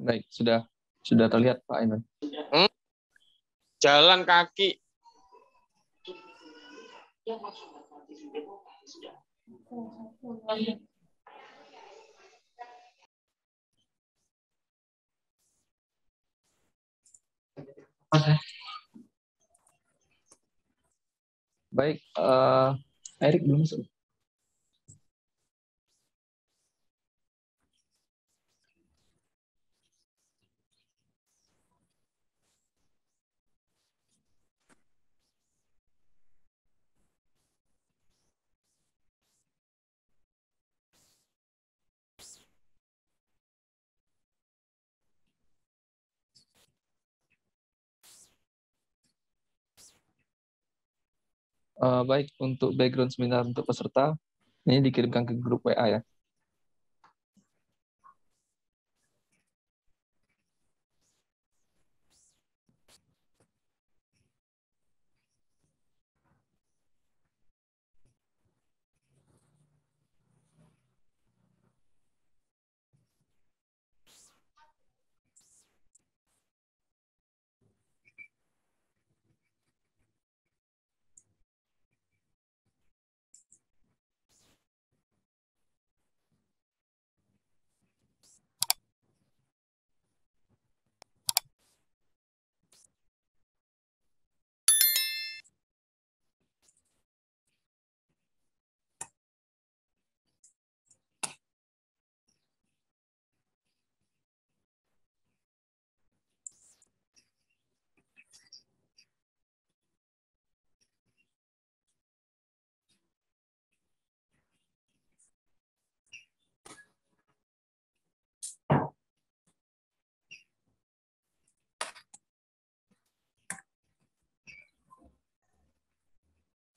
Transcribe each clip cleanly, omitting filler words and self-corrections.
Baik, sudah terlihat Pak Ainun. Jalan kaki. Baik, Erik belum masuk. Baik, untuk background seminar untuk peserta, ini dikirimkan ke grup WA ya.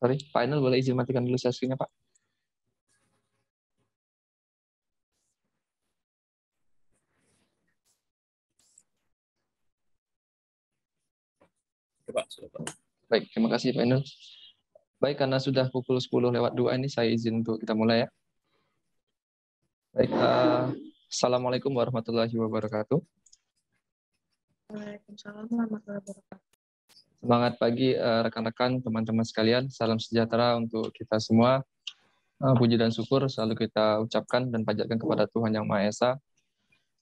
Sorry, Pak Ainul boleh izin matikan dulu share-nya Pak. Baik, terima kasih Pak Ainul. Baik, karena sudah pukul 10:02 ini, saya izin untuk kita mulai ya. Baik, Assalamualaikum warahmatullahi wabarakatuh. Waalaikumsalam warahmatullahi wabarakatuh. Semangat pagi rekan-rekan, teman-teman sekalian. Salam sejahtera untuk kita semua. Puji dan syukur selalu kita ucapkan dan panjatkan kepada Tuhan Yang Maha Esa.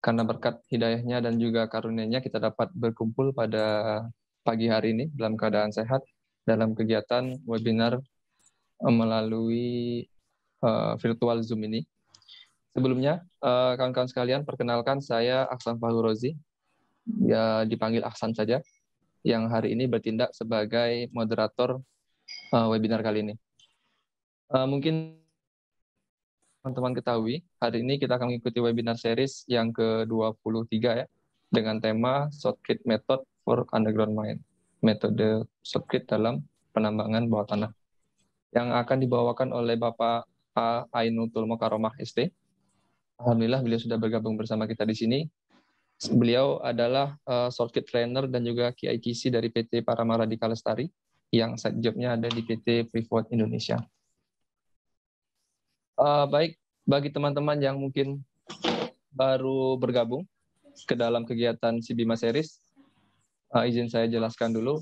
Karena berkat hidayahnya dan juga karunia-Nya kita dapat berkumpul pada pagi hari ini dalam keadaan sehat dalam kegiatan webinar melalui virtual Zoom ini. Sebelumnya, kawan-kawan sekalian, perkenalkan saya Aksan Fahruzi, ya dipanggil Aksan saja, yang hari ini bertindak sebagai moderator webinar kali ini. Mungkin teman-teman ketahui, hari ini kita akan mengikuti webinar series yang ke-23 ya, dengan tema Shortcut Method for Underground Mine, metode shortcut dalam penambangan bawah tanah, yang akan dibawakan oleh Bapak A. Ainutul Mokaromah ST. Alhamdulillah beliau sudah bergabung bersama kita di sini. Beliau adalah shortcut trainer dan juga KITC dari PT Paramara di Kalestari, yang side job-nya ada di PT Freeport Indonesia. Baik, bagi teman-teman yang mungkin baru bergabung ke dalam kegiatan Sibima Series, izin saya jelaskan dulu.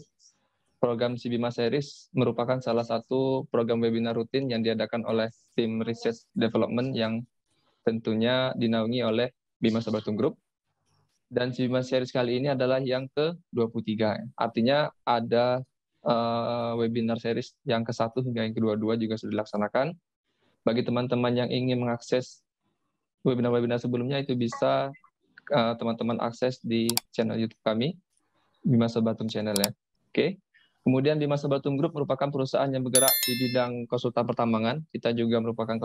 Program Sibima Series merupakan salah satu program webinar rutin yang diadakan oleh tim Research Development yang tentunya dinaungi oleh Bima Sabatum Group. Dan Sibima Series kali ini adalah yang ke-23. Artinya ada webinar series yang ke-1 hingga yang ke-22 juga sudah dilaksanakan. Bagi teman-teman yang ingin mengakses webinar-webinar sebelumnya, itu bisa teman-teman akses di channel YouTube kami, Bima Sabatum Channel ya. Oke. Kemudian Bima Sabatum Group merupakan perusahaan yang bergerak di bidang konsultan pertambangan. Kita juga merupakan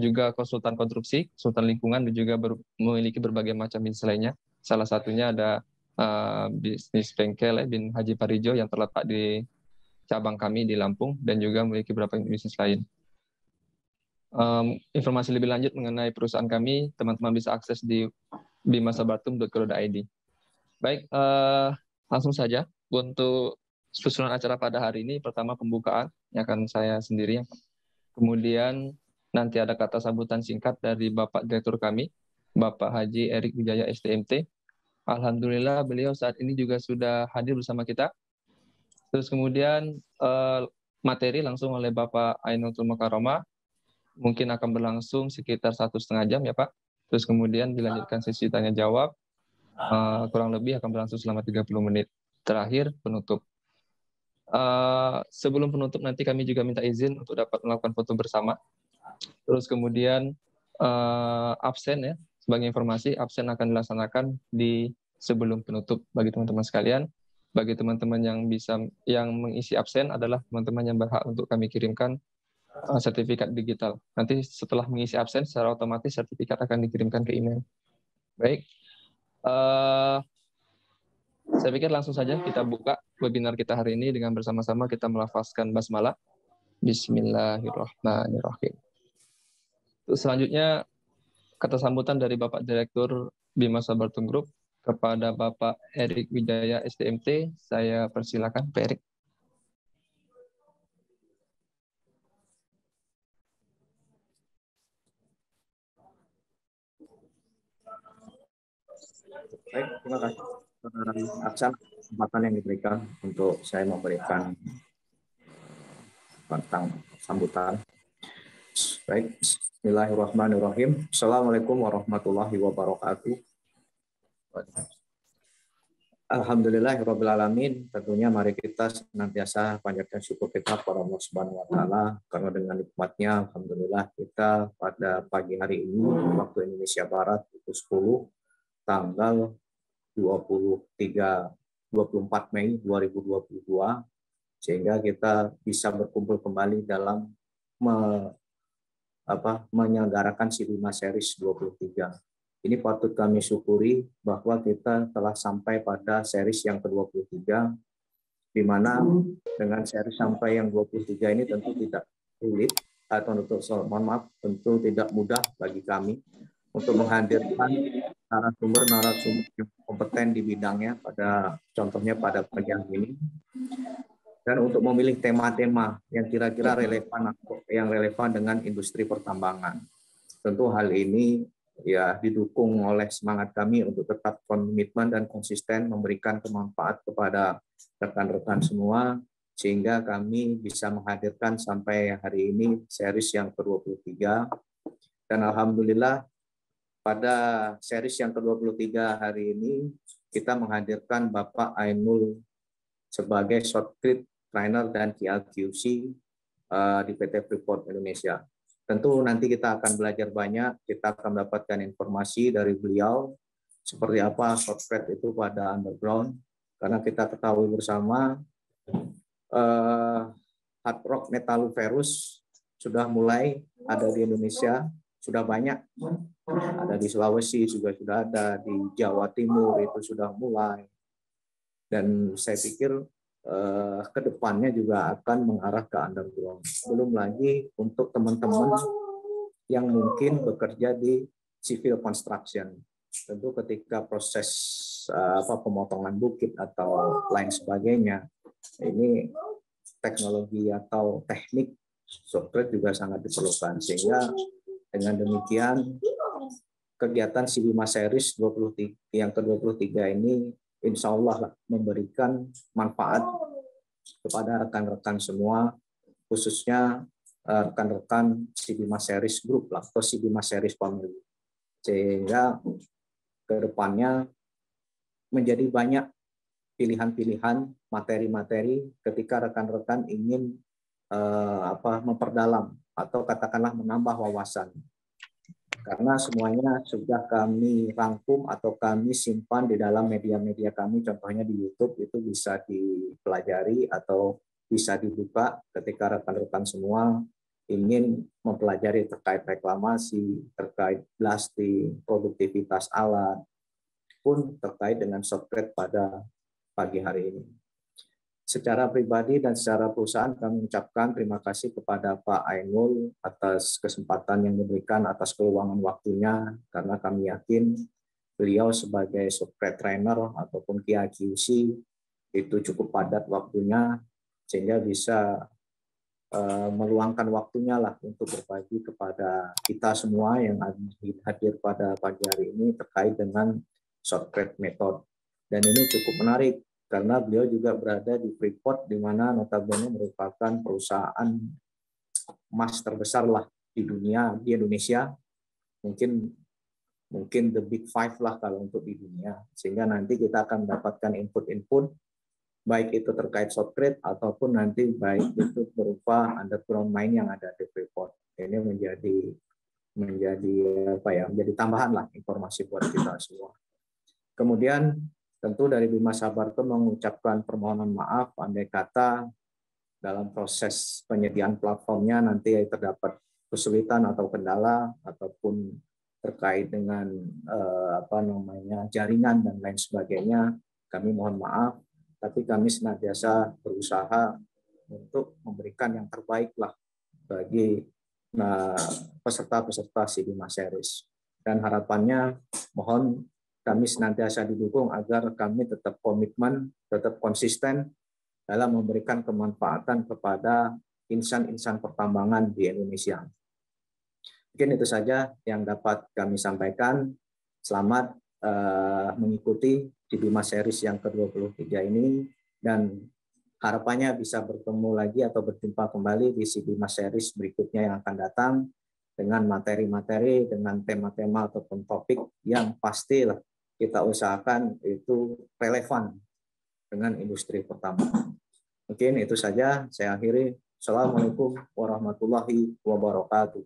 juga konsultan konstruksi, konsultan lingkungan, dan juga memiliki berbagai macam bisnis lainnya. Salah satunya ada bisnis bengkel bin Haji Parijo yang terletak di cabang kami di Lampung, dan juga memiliki beberapa bisnis lain. Informasi lebih lanjut mengenai perusahaan kami, teman-teman bisa akses di bimasabatum.co.id. Baik, langsung saja untuk susunan acara pada hari ini. Pertama pembukaan yang akan saya sendiri. Kemudian nanti ada kata sambutan singkat dari Bapak Direktur kami, Bapak Haji Erik Wijaya STMT. Alhamdulillah beliau saat ini juga sudah hadir bersama kita. Terus kemudian materi langsung oleh Bapak Ainutul Mukarromah, mungkin akan berlangsung sekitar 1,5 jam ya Pak. Terus kemudian dilanjutkan sesi tanya jawab, kurang lebih akan berlangsung selama 30 menit. Terakhir penutup. Sebelum penutup nanti kami juga minta izin untuk dapat melakukan foto bersama. Terus kemudian absen ya, sebagai informasi absen akan dilaksanakan di sebelum penutup bagi teman-teman sekalian. Bagi teman-teman yang mengisi absen adalah teman-teman yang berhak untuk kami kirimkan sertifikat digital. Nanti setelah mengisi absen secara otomatis sertifikat akan dikirimkan ke email. Baik, saya pikir langsung saja kita buka webinar kita hari ini dengan bersama-sama kita melafazkan basmalah. Bismillahirrahmanirrahim. Terus selanjutnya kata sambutan dari Bapak Direktur Bima Sabartum Group kepada Bapak Erik Wijaya STMT. Saya persilakan Pak Erik. Baik, terima kasih Aksan kesempatan yang diberikan untuk saya memberikan tentang sambutan. Baik, Bismillahirrahmanirrahim. Assalamualaikum warahmatullahi wabarakatuh. Alhamdulillahirrabbilalamin. Tentunya mari kita senantiasa panjatkan syukur kita kepada Allah Subhanahu wa taala karena dengan nikmatnya alhamdulillah kita pada pagi hari ini waktu Indonesia Barat itu 10 tanggal 24 Mei 2022 sehingga kita bisa berkumpul kembali dalam menyelenggarakan Sibima Series 23. Ini patut kami syukuri bahwa kita telah sampai pada series yang ke-23, di mana dengan series sampai yang 23 ini tentu tidak sulit, atau mohon maaf, tentu tidak mudah bagi kami untuk menghadirkan narasumber yang kompeten di bidangnya, contohnya pada pagi ini, dan untuk memilih tema-tema yang kira-kira relevan dengan industri pertambangan. Tentu hal ini ya didukung oleh semangat kami untuk tetap komitmen dan konsisten memberikan kemanfaat kepada rekan-rekan semua sehingga kami bisa menghadirkan sampai hari ini series yang ke-23 dan alhamdulillah pada series yang ke-23 hari ini kita menghadirkan Bapak Ainul sebagai short-trip trainer dan QC di PT Freeport Indonesia. Tentu nanti kita akan belajar banyak, kita akan mendapatkan informasi dari beliau seperti apa shortcut itu pada underground, karena kita ketahui bersama hard rock metalliferous sudah mulai ada di Indonesia, sudah banyak, ada di Sulawesi juga sudah ada, di Jawa Timur itu sudah mulai, dan saya pikir kedepannya juga akan mengarah ke underground. Belum lagi untuk teman-teman yang mungkin bekerja di civil construction. Tentu ketika proses pemotongan bukit atau lain sebagainya, ini teknologi atau teknik software juga sangat diperlukan. Sehingga dengan demikian kegiatan Sibima Series 23 yang ke-23 ini insya Allah memberikan manfaat kepada rekan-rekan semua, khususnya rekan-rekan Sibima Series Group atau Sibima Series Family. Sehingga ke depannya menjadi banyak pilihan-pilihan materi-materi ketika rekan-rekan ingin memperdalam atau katakanlah menambah wawasan. Karena semuanya sudah kami rangkum atau kami simpan di dalam media-media kami, contohnya di YouTube itu bisa dipelajari atau bisa dibuka ketika rekan-rekan semua ingin mempelajari terkait reklamasi, terkait blasting, produktivitas alat, pun terkait dengan software pada pagi hari ini. Secara pribadi dan secara perusahaan kami mengucapkan terima kasih kepada Pak Ainul atas kesempatan yang diberikan, atas keluangan waktunya, karena kami yakin beliau sebagai software trainer ataupun QC itu cukup padat waktunya sehingga bisa meluangkan waktunya lah untuk berbagi kepada kita semua yang hadir pada pagi hari ini terkait dengan shortcut method. Dan ini cukup menarik karena beliau juga berada di Freeport, di mana notabene merupakan perusahaan emas terbesar lah di dunia, di Indonesia, mungkin the big five lah kalau untuk di dunia. Sehingga nanti kita akan mendapatkan input-input, baik itu terkait shortcut ataupun nanti baik itu berupa underground mine yang ada di Freeport. Ini menjadi tambahan lah informasi buat kita semua. Kemudian tentu dari Bima Sabarto mengucapkan permohonan maaf andai kata dalam proses penyediaan platformnya nanti terdapat kesulitan atau kendala ataupun terkait dengan jaringan dan lain sebagainya. Kami mohon maaf, tapi kami senantiasa berusaha untuk memberikan yang terbaik lah bagi peserta-peserta si Bima Series. Dan harapannya mohon kami senantiasa didukung agar kami tetap komitmen, tetap konsisten dalam memberikan kemanfaatan kepada insan-insan pertambangan di Indonesia. Mungkin itu saja yang dapat kami sampaikan. Selamat mengikuti di Bima Series yang ke-23 ini, dan harapannya bisa bertemu lagi atau berjumpa kembali di si Bima Series berikutnya yang akan datang dengan materi-materi, dengan tema-tema ataupun topik yang pastilah kita usahakan itu relevan dengan industri pertambangan. Mungkin itu saja, saya akhiri. Assalamualaikum warahmatullahi wabarakatuh.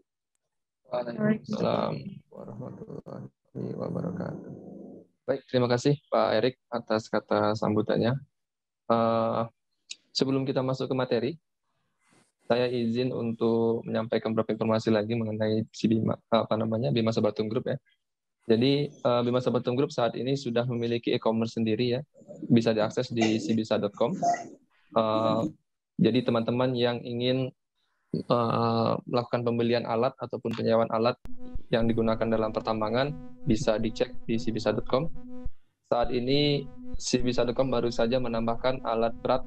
Waalaikumsalam warahmatullahi wabarakatuh. Baik, terima kasih Pak Erik atas kata sambutannya. Sebelum kita masuk ke materi, saya izin untuk menyampaikan beberapa informasi lagi mengenai si Bima Sabartum Group ya. Jadi Bima Sabartum Group saat ini sudah memiliki e-commerce sendiri ya, bisa diakses di sibisa.com. Jadi teman-teman yang ingin melakukan pembelian alat ataupun penyewaan alat yang digunakan dalam pertambangan bisa dicek di sibisa.com. Saat ini sibisa.com baru saja menambahkan alat berat,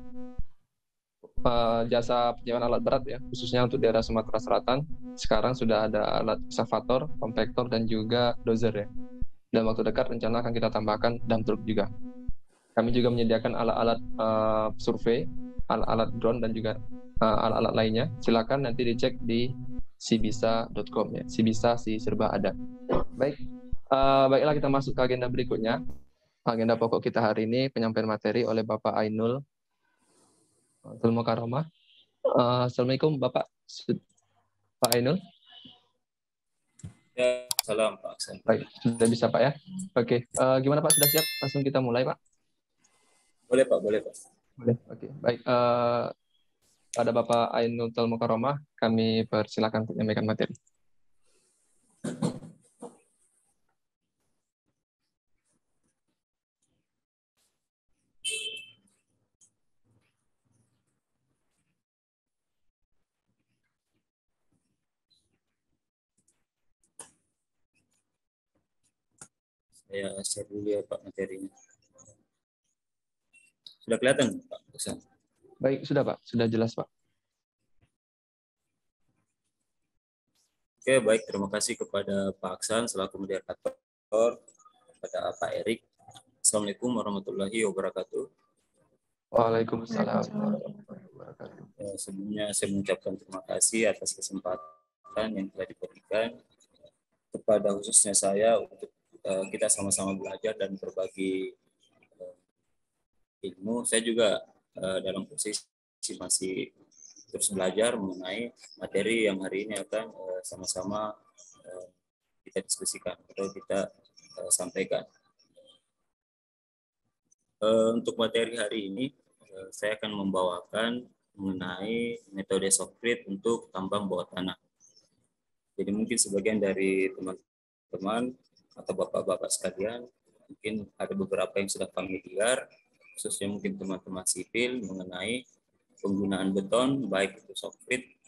jasa penyewaan alat berat ya, khususnya untuk daerah Sumatera Selatan. Sekarang sudah ada alat excavator, kompaktor, dan juga dozer ya. Dan waktu dekat rencana akan kita tambahkan dump truck juga. Kami juga menyediakan alat-alat survei, alat-alat drone, dan juga alat-alat lainnya. Silakan nanti dicek di sibisa.com ya. Sibisa si serba ada. Baiklah kita masuk ke agenda berikutnya. Agenda pokok kita hari ini penyampaian materi oleh Bapak Ainul Mukarramah. Assalamualaikum Bapak Ainul. Ya, salam Pak Aksan. Baik, sudah bisa Pak ya. Oke, gimana Pak, sudah siap? Langsung kita mulai Pak. Boleh Pak, boleh Pak. Boleh. Oke, baik. Pada Bapak Ainul Mukarramah, kami persilakan untuk menyampaikan materi. Saya share dulu ya Pak materinya. Sudah kelihatan Pak Aksan? Baik, sudah Pak. Sudah jelas Pak. Oke, baik. Terima kasih kepada Pak Aksan selaku moderator, kepada Pak Erik. Assalamualaikum warahmatullahi wabarakatuh. Waalaikumsalam warahmatullahi wabarakatuh. Sebelumnya saya mengucapkan terima kasih atas kesempatan yang telah diberikan kepada khususnya saya untuk kita sama-sama belajar dan berbagi ilmu. Saya juga dalam posisi masih terus belajar mengenai materi yang hari ini akan sama-sama kita diskusikan atau kita sampaikan. Untuk materi hari ini saya akan membawakan mengenai metode shotcrete untuk tambang bawah tanah. Jadi mungkin sebagian dari teman-teman atau bapak-bapak sekalian mungkin ada beberapa yang sudah familiar, khususnya mungkin teman-teman sipil mengenai penggunaan beton baik itu shotcrete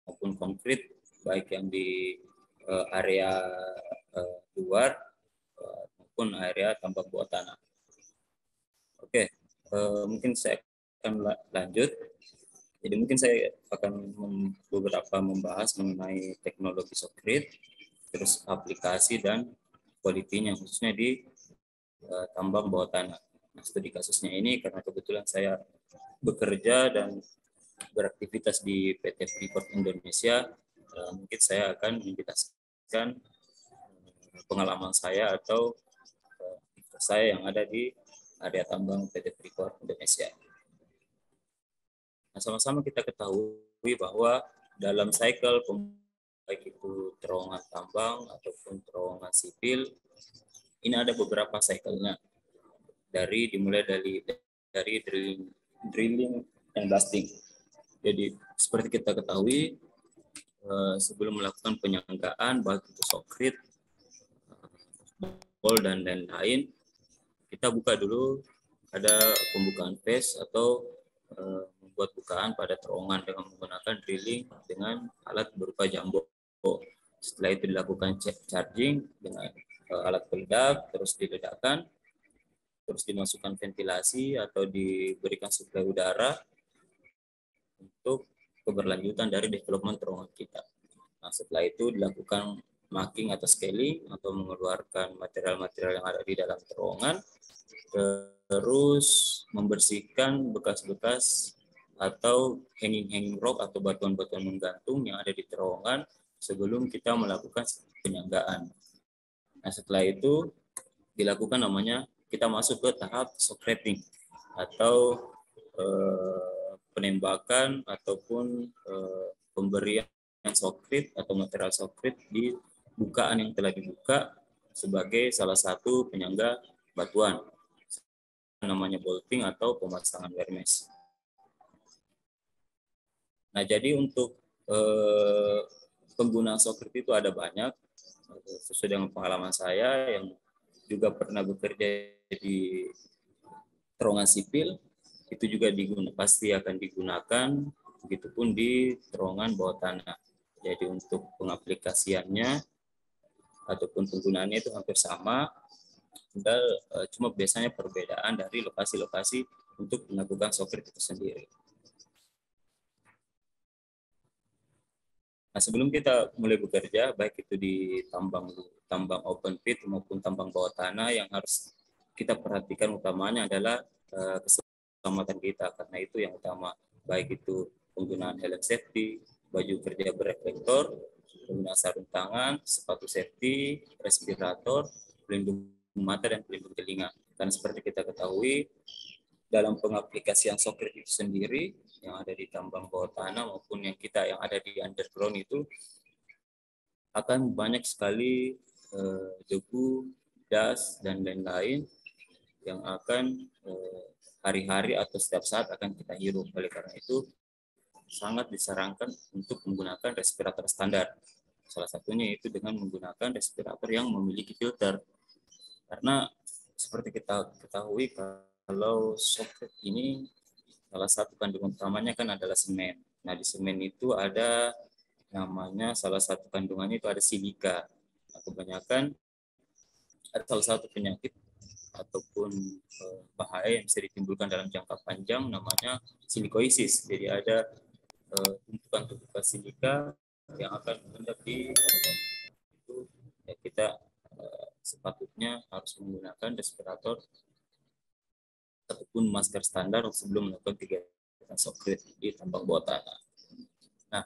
maupun konkrit, baik yang di area luar maupun area tambang bawah tanah. Oke, mungkin saya akan lanjut. Jadi mungkin saya akan beberapa membahas mengenai teknologi Shotcrete, terus aplikasi dan kualitinya khususnya di tambang bawah tanah. Nah, studi kasusnya ini karena kebetulan saya bekerja dan beraktivitas di PT Freeport Indonesia, mungkin saya akan menjelaskan pengalaman saya atau saya yang ada di area tambang PT Freeport Indonesia. Nah, sama-sama kita ketahui bahwa dalam cycle baik itu terowongan tambang ataupun terowongan sipil, ini ada beberapa cycle-nya. Dimulai dari drilling dan blasting. Jadi seperti kita ketahui, sebelum melakukan penyanggaan baik itu Shotcrete, ball dan lain-lain, kita buka dulu, ada pembukaan phase atau membuat bukaan pada terowongan dengan menggunakan drilling dengan alat berupa jumbo. Setelah itu dilakukan charging dengan alat peledak, terus diledakkan, terus dimasukkan ventilasi atau diberikan suplai udara untuk keberlanjutan dari development terowongan kita. Nah, setelah itu dilakukan marking atau scaling atau mengeluarkan material-material yang ada di dalam terowongan, terus membersihkan bekas-bekas atau hanging rock atau batuan-batuan menggantung yang ada di terowongan sebelum kita melakukan penyanggaan. Nah, setelah itu dilakukan namanya kita masuk ke tahap Shotcreting atau penembakan ataupun pemberian Shotcrete atau material Shotcrete di bukaan yang telah dibuka sebagai salah satu penyangga batuan, namanya bolting atau pemasangan wire mesh. Nah, jadi untuk penggunaan Shotcrete itu ada banyak, sesuai dengan pengalaman saya yang juga pernah bekerja di terowongan sipil, itu juga pasti akan digunakan, begitupun di terowongan bawah tanah. Jadi untuk pengaplikasiannya ataupun penggunaannya itu hampir sama, tinggal cuma biasanya perbedaan dari lokasi-lokasi untuk melakukan Shotcrete itu sendiri. Nah, sebelum kita mulai bekerja, baik itu di tambang open pit maupun tambang bawah tanah, yang harus kita perhatikan utamanya adalah keselamatan kita, karena itu yang utama, baik itu penggunaan helm safety, baju kerja bereflektor, penggunaan sarung tangan, sepatu safety, respirator, pelindung mata dan pelindung telinga. Karena seperti kita ketahui, dalam pengaplikasian Shotcrete itu sendiri yang ada di tambang bawah tanah maupun yang ada di underground itu akan banyak sekali debu, das dan lain-lain yang akan hari-hari atau setiap saat akan kita hirup. Oleh karena itu sangat disarankan untuk menggunakan respirator standar. Salah satunya itu dengan menggunakan respirator yang memiliki filter. Karena seperti kita ketahui, kalau Shotcrete ini salah satu kandungan utamanya kan adalah semen. Nah, di semen itu ada namanya, salah satu kandungannya itu ada silika. Nah, kebanyakan ada salah satu penyakit ataupun bahaya yang bisa ditimbulkan dalam jangka panjang, namanya silikosis. Jadi ada tumpukan-tumpukan silika yang akan mengendap di itu, ya kita sepatutnya harus menggunakan respirator ataupun masker standar sebelum melakukan kegiatan Shotcrete di tambang bawah tanah. Nah,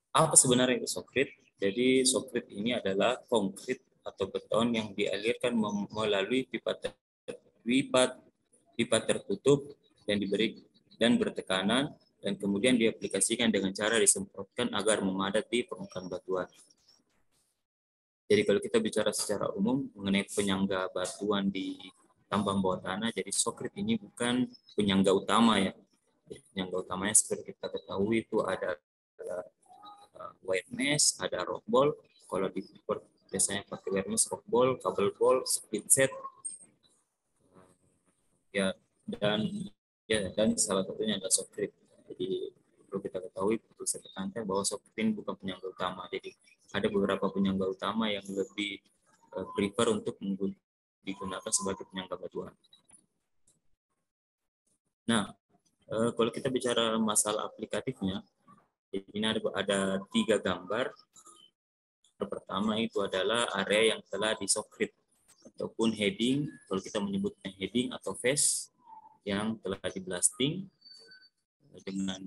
apa sebenarnya itu Shotcrete? Jadi Shotcrete ini adalah konkrit atau beton yang dialirkan melalui pipa tertutup dan bertekanan, dan kemudian diaplikasikan dengan cara disemprotkan agar memadat di permukaan batuan. Jadi kalau kita bicara secara umum mengenai penyangga batuan di tambang bawah tanah, jadi Shotcrete ini bukan penyangga utama ya. Penyangga utamanya seperti kita ketahui itu ada wire mesh, ada rock ball. Kalau di Freeport biasanya pakai wire mesh, rock ball, kabel ball, split set, dan salah satunya adalah Shotcrete. Jadi perlu kita ketahui, perlu saya tekankan bahwa Shotcrete ini bukan penyangga utama. Jadi ada beberapa penyangga utama yang lebih prefer untuk digunakan sebagai penyangga batuan. Nah, Kalau kita bicara masalah aplikatifnya, ini ada 3 gambar. Yang pertama itu adalah area yang telah di softread ataupun heading, kalau kita menyebutnya heading atau face yang telah di blasting dengan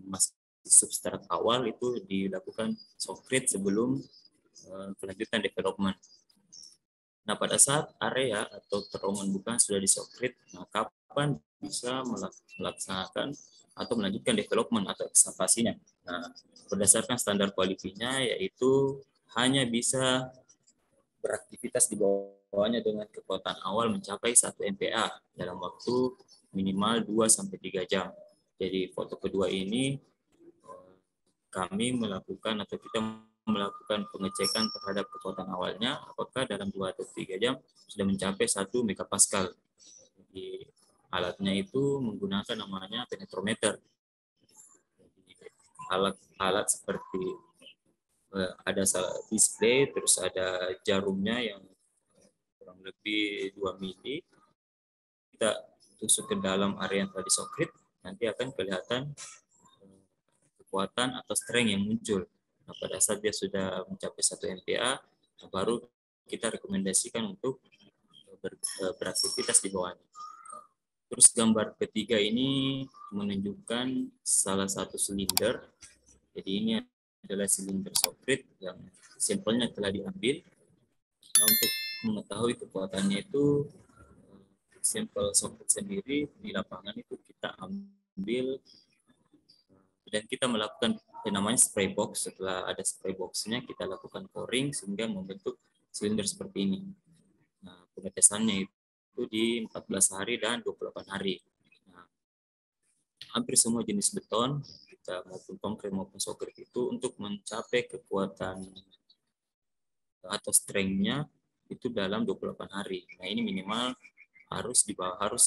substrat awal itu dilakukan softread sebelum kelanjutan development. Nah, pada saat area atau terowongan bukaan sudah di softread, nah kapan bisa melaksanakan atau melanjutkan development atau ekspansinya? Nah, berdasarkan standar quality-nya yaitu hanya bisa beraktivitas di bawahnya dengan kekuatan awal mencapai 1 MPa dalam waktu minimal 2-3 jam. Jadi foto kedua ini kami melakukan atau kita melakukan pengecekan terhadap kekuatan awalnya apakah dalam 2 atau 3 jam sudah mencapai 1 megapascal. Jadi alatnya itu menggunakan namanya penetrometer. Alat seperti ada display, terus ada jarumnya yang kurang lebih 2 mili. Kita tusuk ke dalam area yang tadi softread, nanti akan kelihatan kekuatan atau strength yang muncul. Nah, pada saat dia sudah mencapai 1 MPa, baru kita rekomendasikan untuk beraktivitas di bawahnya. Terus gambar ketiga ini menunjukkan salah satu silinder. Jadi ini adalah silinder softread yang sampelnya telah diambil. Nah, untuk mengetahui kekuatannya itu sampel softread sendiri di lapangan itu kita ambil dan kita melakukan yang namanya spray box. Setelah ada spray box-nya kita lakukan coring sehingga membentuk silinder seperti ini. Nah, pengetesannya itu di 14 hari dan 28 hari. Nah, hampir semua jenis beton, kita maupun konkret maupun soket itu untuk mencapai kekuatan atau strength-nya itu dalam 28 hari. Nah, ini minimal harus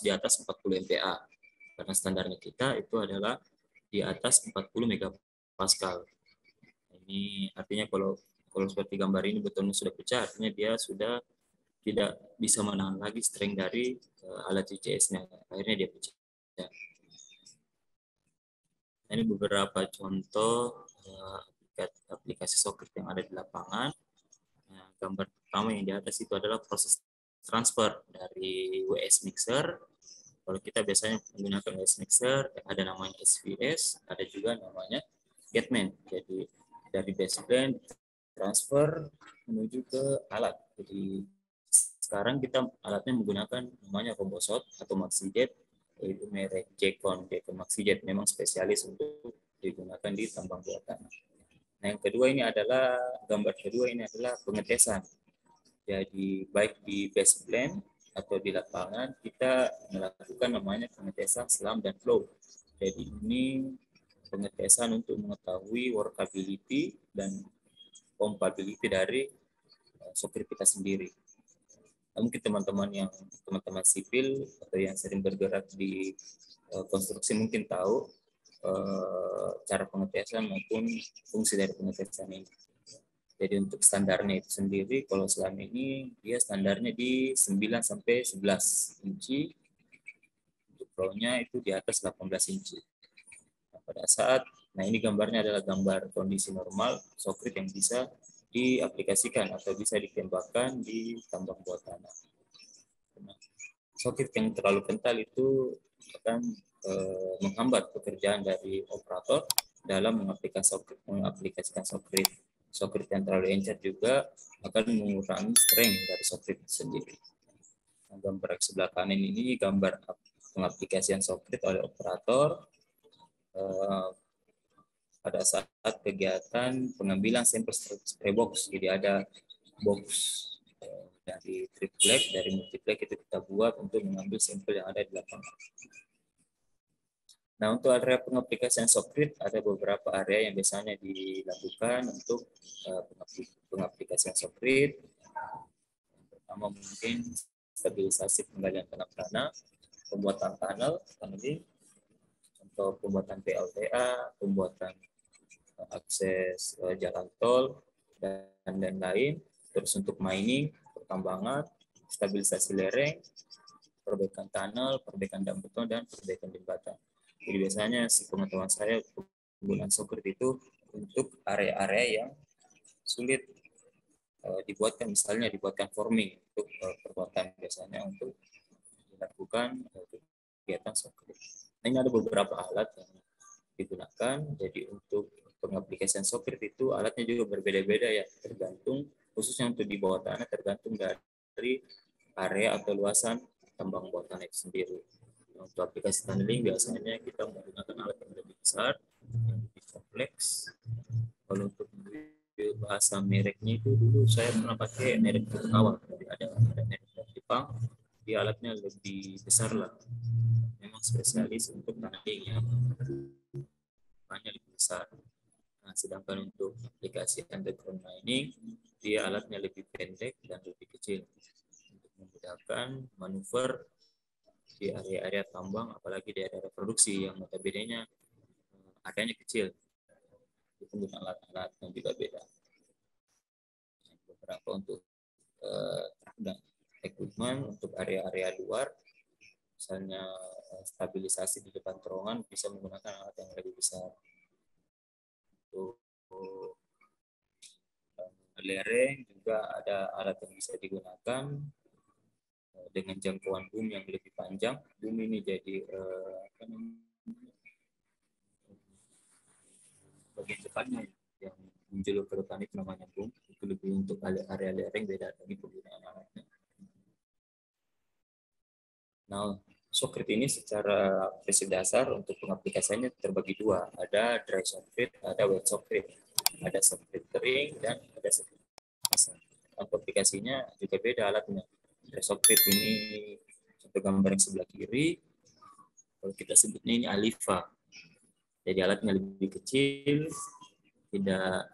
di atas 40 MPa. Karena standarnya kita itu adalah di atas 40 megapascal. Ini artinya kalau seperti gambar ini betonnya sudah pecah, artinya dia sudah tidak bisa menahan lagi strength dari alat CCS-nya. Akhirnya dia pecah. Ini beberapa contoh aplikasi soket yang ada di lapangan. Nah, gambar pertama yang di atas itu adalah proses transfer dari WS Mixer. Kalau kita biasanya menggunakan WS Mixer, ada namanya SVS, ada juga namanya Getman. Jadi dari baseplane transfer menuju ke alat. Jadi sekarang kita alatnya menggunakan namanya RoboShot atau MaxiJet, yaitu merek Jacon MaxiJet, memang spesialis untuk digunakan di tambang bawah tanah. Nah, yang kedua ini adalah gambar kedua ini adalah pengetesan. Jadi baik di baseplane atau di lapangan kita melakukan namanya pengetesan selam dan flow. Jadi ini pengetesan untuk mengetahui workability dan pumpability dari software kita sendiri. Mungkin teman-teman sipil atau yang sering bergerak di konstruksi mungkin tahu cara pengetesan maupun fungsi dari pengetesan ini. Jadi untuk standarnya itu sendiri, kalau selama ini dia standarnya di 9-11 inci, untuk flow-nya itu di atas 18 inci. Nah, pada saat, ini gambarnya adalah gambar kondisi normal, soket yang bisa diaplikasikan atau bisa ditembakkan di tambang bawah tanah. Nah, soket yang terlalu kental itu akan menghambat pekerjaan dari operator dalam mengaplikasikan soket. Soket yang terlalu encer juga akan mengurangi strength dari soket sendiri. Nah, gambar sebelah kanan ini gambar pengaplikasian soket oleh operator pada saat kegiatan pengambilan sampel spray box. Jadi ada box dari triplex, dari multiplex itu kita buat untuk mengambil sampel yang ada di lapangan. Nah, untuk area pengaplikasian softgrid ada beberapa area yang biasanya dilakukan untuk pengaplikasian softgrid. Yang pertama mungkin stabilisasi penggalian tanah, pembuatan tunnel, untuk pembuatan PLTA, pembuatan akses jalan tol dan lain-lain. Terus untuk mining, pertambangan, stabilisasi lereng, perbaikan tunnel, perbaikan dam beton dan perbaikan jembatan. Jadi biasanya pengetahuan saya penggunaan soket itu untuk area-area yang sulit dibuatkan, misalnya dibuatkan forming untuk perbuatan biasanya untuk dilakukan kegiatan soket. Nah, ini ada beberapa alat yang digunakan. Jadi untuk pengaplikasian soket itu alatnya juga berbeda-beda ya, tergantung khususnya untuk di bawah tanah tergantung dari area atau luasan tambang bawah tanah itu sendiri. Untuk aplikasi tunneling biasanya kita menggunakan alat yang lebih besar, yang lebih kompleks. Kalau untuk bahasa mereknya itu dulu saya pernah pakai merek Furukawa, ada merek dari Jepang, di alatnya lebih besar lah. Memang spesialis untuk tunneling yang banyak lebih besar. Nah, sedangkan untuk aplikasi underground mining, dia alatnya lebih pendek dan lebih kecil untuk memudahkan manuver di area-area tambang, apalagi di area produksi yang notabene-nya areanya kecil. Itu penggunaan alat-alat yang juga beda. Beberapa untuk dan equipment untuk area-area luar, misalnya stabilisasi di depan terowongan bisa menggunakan alat yang lebih besar. Untuk lereng juga ada alat yang bisa digunakan dengan jangkauan boom yang lebih panjang. Boom ini jadi bagian depannya yang menjulur ke depan itu namanya boom. Itu lebih untuk area lereng, beda lagi penggunaan alatnya. Nah, soket ini secara prinsip dasar untuk pengaplikasiannya terbagi dua. Ada dry socket, ada wet socket. Ada socket kering dan ada socket basah. Aplikasinya juga beda alatnya. Dry socket ini untuk gambar yang sebelah kiri, kalau kita sebutnya ini Alifa. Jadi alatnya lebih kecil, tidak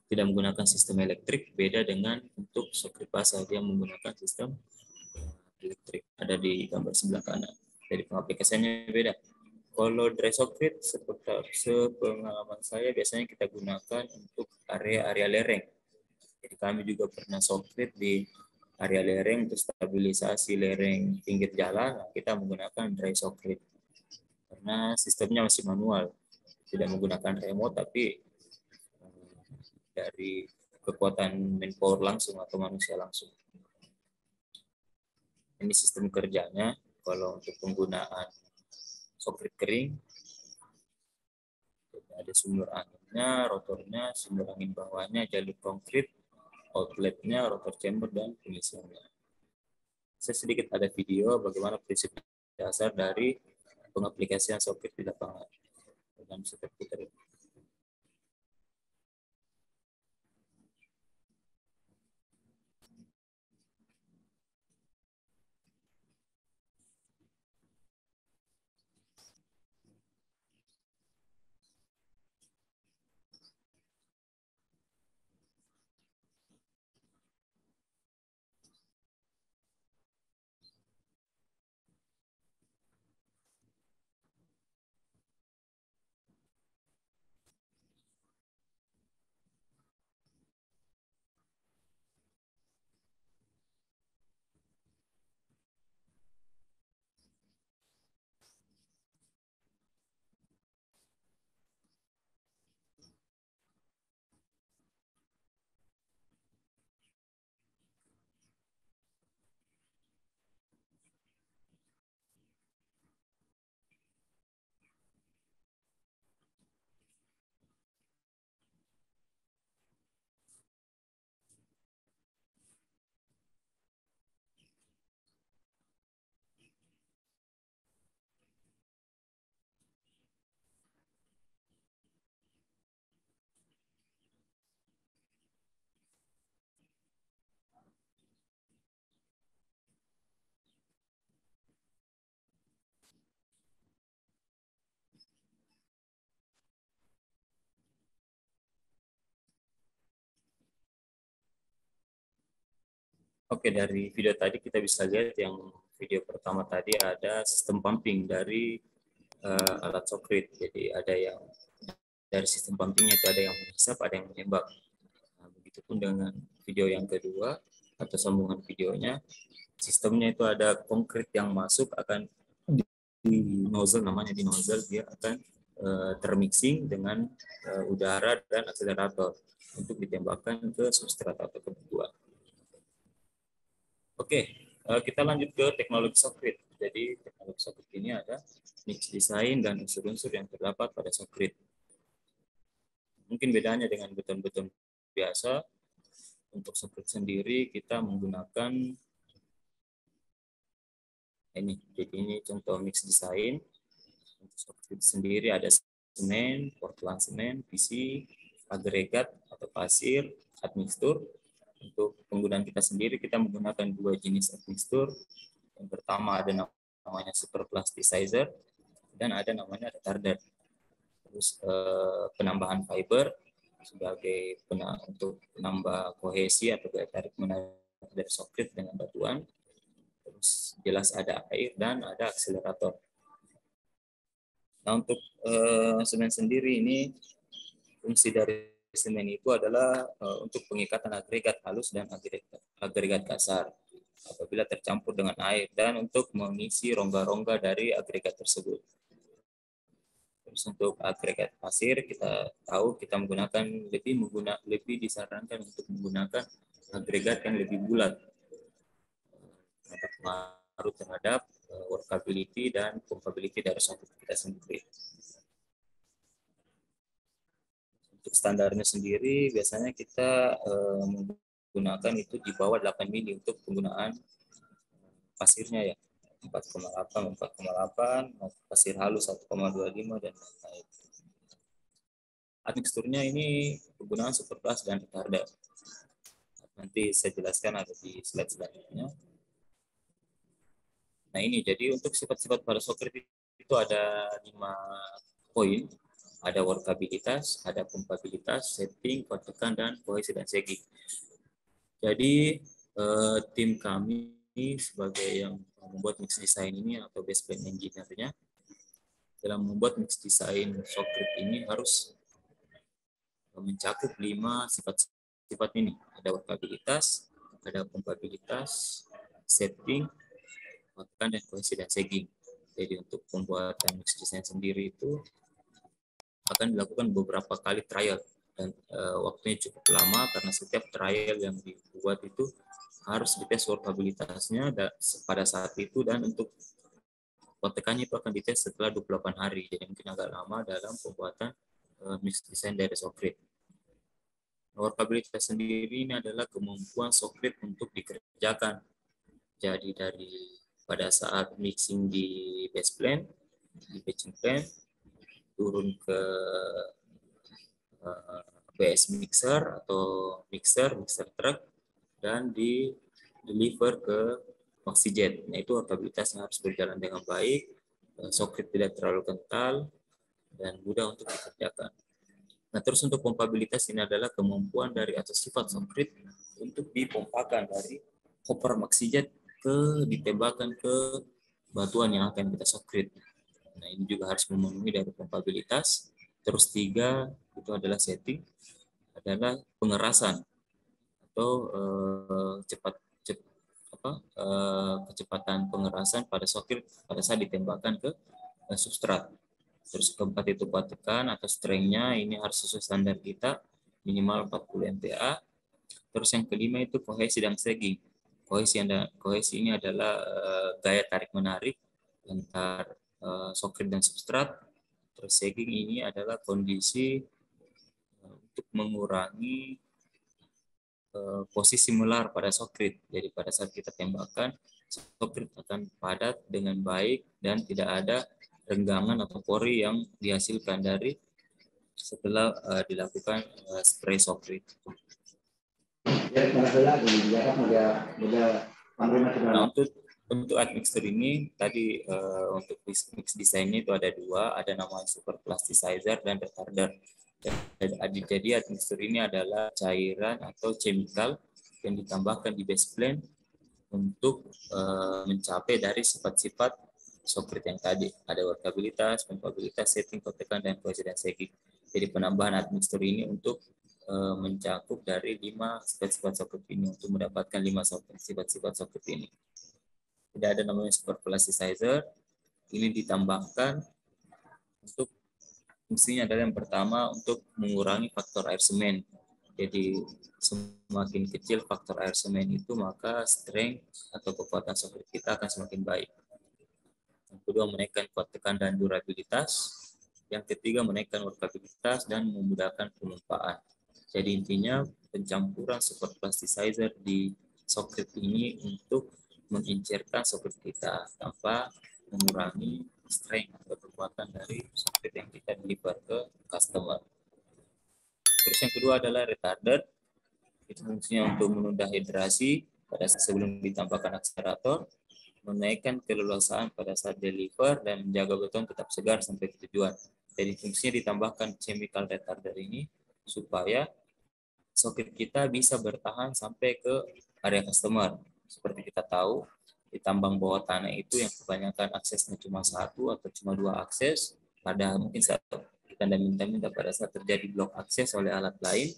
menggunakan sistem elektrik, beda dengan untuk soket basah, dia menggunakan sistem elektrik, ada di gambar sebelah kanan. Jadi pengaplikasiannya beda. Kalau dry socket sepengalaman saya biasanya kita gunakan untuk area-area lereng. Jadi kami juga pernah socket di area lereng untuk stabilisasi lereng pinggir jalan, kita menggunakan dry socket. Karena sistemnya masih manual, tidak menggunakan remote, tapi dari kekuatan manpower langsung atau manusia langsung. Ini sistem kerjanya. Kalau untuk penggunaan soket kering, ada sumber anginnya, rotornya, sumber angin bawahnya, jalur konkret, outletnya, rotor chamber, dan pengisiannya. Saya sedikit ada video bagaimana prinsip dasar dari pengaplikasian soket di lapangan. Dan seperti itu. Oke, dari video tadi kita bisa lihat yang video pertama tadi ada sistem pumping dari alat soket. Jadi ada yang dari sistem pumpingnya itu ada yang menghisap, ada yang menembak. Nah, begitupun dengan video yang kedua atau sambungan videonya, sistemnya itu ada konkret yang masuk akan nozzle, namanya di nozzle, dia akan termixing dengan udara dan akselerator untuk ditembakkan ke substrat atau ke batuan. Oke, kita lanjut ke teknologi Shotcrete. Jadi teknologi Shotcrete ini ada mix design dan unsur-unsur yang terdapat pada Shotcrete. Mungkin bedanya dengan beton-beton biasa, untuk Shotcrete sendiri kita menggunakan ini. Jadi ini contoh mix design. Untuk Shotcrete sendiri ada semen, Portland semen, PC, agregat atau pasir, admixtur. Untuk penggunaan kita sendiri, kita menggunakan dua jenis admixtur. Yang pertama ada namanya super plasticizer dan ada namanya retarder. Terus penambahan fiber sebagai untuk penambah kohesi atau daya tarik menarik dari Shotcrete dengan batuan. Terus jelas ada air dan ada akselerator. Nah, untuk semen sendiri ini, fungsi dari semen itu adalah untuk pengikatan agregat halus dan agregat kasar apabila tercampur dengan air dan untuk mengisi rongga-rongga dari agregat tersebut. Terus untuk agregat pasir kita tahu kita lebih disarankan untuk menggunakan agregat yang lebih bulat. Pengaruh terhadap workability dan pumpability dari Shotcrete kita sendiri. Untuk standarnya sendiri biasanya kita menggunakan itu di bawah 8 mili untuk penggunaan pasirnya ya, 4,8, 4,8, pasir halus 1,25 dan lain-lain. Admixturnya ini penggunaan superplast dan retarder. Nanti saya jelaskan ada di slide selanjutnya. Nah ini jadi untuk sifat-sifat pada Shotcrete itu ada 5 poin. Ada workabilitas, ada pumpabilitas, setting, kontekan, dan kohesi dan sagging. Jadi tim kami sebagai yang membuat mix design ini atau base plan engineer-nya dalam membuat mix design Shotcrete ini harus mencakup 5 sifat-sifat ini. Ada workabilitas, ada pumpabilitas, setting, kontekan, dan kohesi dan sagging. Jadi untuk pembuatan mix design sendiri itu akan dilakukan beberapa kali trial dan waktunya cukup lama karena setiap trial yang dibuat itu harus dites workabilitasnya pada saat itu dan untuk kontekannya itu akan dites setelah 28 hari. Jadi mungkin agak lama dalam pembuatan mix design dari Shotcrete. Workabilitas sendiri ini adalah kemampuan Shotcrete untuk dikerjakan. Jadi dari pada saat mixing di base plan, di batching plan, turun ke BS mixer atau mixer truck dan di deliver ke oksigen. Nah itu workabilitasnya harus berjalan dengan baik, Shotcrete tidak terlalu kental dan mudah untuk dikerjakan. Nah terus untuk pumpabilitas ini adalah kemampuan dari atau sifat Shotcrete untuk dipompakan dari hopper oksigen ditembakkan ke batuan yang akan kita Shotcrete. Nah ini juga harus memenuhi dari pumpabilitas. Terus 3 itu adalah setting, adalah pengerasan atau kecepatan pengerasan pada Shotcrete pada saat ditembakkan ke substrat. Terus keempat itu kuat tekan atau strength-nya ini harus sesuai standar kita minimal 40 MPa. Terus yang kelima itu kohesi dan sagging. Kohesi ini adalah gaya tarik menarik antar Shotcrete dan substrat. Terus sagging ini adalah kondisi untuk mengurangi posisi melar pada Shotcrete. Jadi pada saat kita tembakan, Shotcrete akan padat dengan baik dan tidak ada renggangan atau pori yang dihasilkan dari setelah dilakukan spray Shotcrete. Nah, untuk admixture ini tadi untuk mix desainnya itu ada 2, ada namanya super plasticizer dan retarder. Jadi admixture ini adalah cairan atau chemical yang ditambahkan di base plan untuk mencapai dari sifat-sifat Shotcrete yang tadi. Ada workabilitas, pumpabilitas, setting, kontekan, dan kohesi dan sagging. Jadi penambahan admixture ini untuk mencakup dari 5 sifat-sifat Shotcrete ini untuk mendapatkan 5 sifat-sifat Shotcrete ini. Tidak ada namanya super plasticizer, ini ditambahkan untuk fungsinya adalah yang pertama untuk mengurangi faktor air semen. Jadi semakin kecil faktor air semen itu, maka strength atau kekuatan soket kita akan semakin baik. Yang kedua, menaikkan kuat tekan dan durabilitas. Yang ketiga, menaikkan workabilitas dan memudahkan penumpaan. Jadi intinya pencampuran super plasticizer di soket ini untuk mengincerkan soket kita tanpa mengurangi strength atau kekuatan dari soket yang kita deliver ke customer. Terus yang kedua adalah retarder. Itu fungsinya untuk menunda hidrasi pada sebelum ditambahkan akselerator, menaikkan keleluasaan pada saat deliver, dan menjaga beton tetap segar sampai ke tujuan. Jadi fungsinya ditambahkan chemical retarder ini supaya soket kita bisa bertahan sampai ke area customer. Seperti kita tahu, di tambang bawah tanah itu yang kebanyakan aksesnya cuma satu atau cuma 2 akses, pada mungkin saat kita minta pada saat terjadi blok akses oleh alat lain,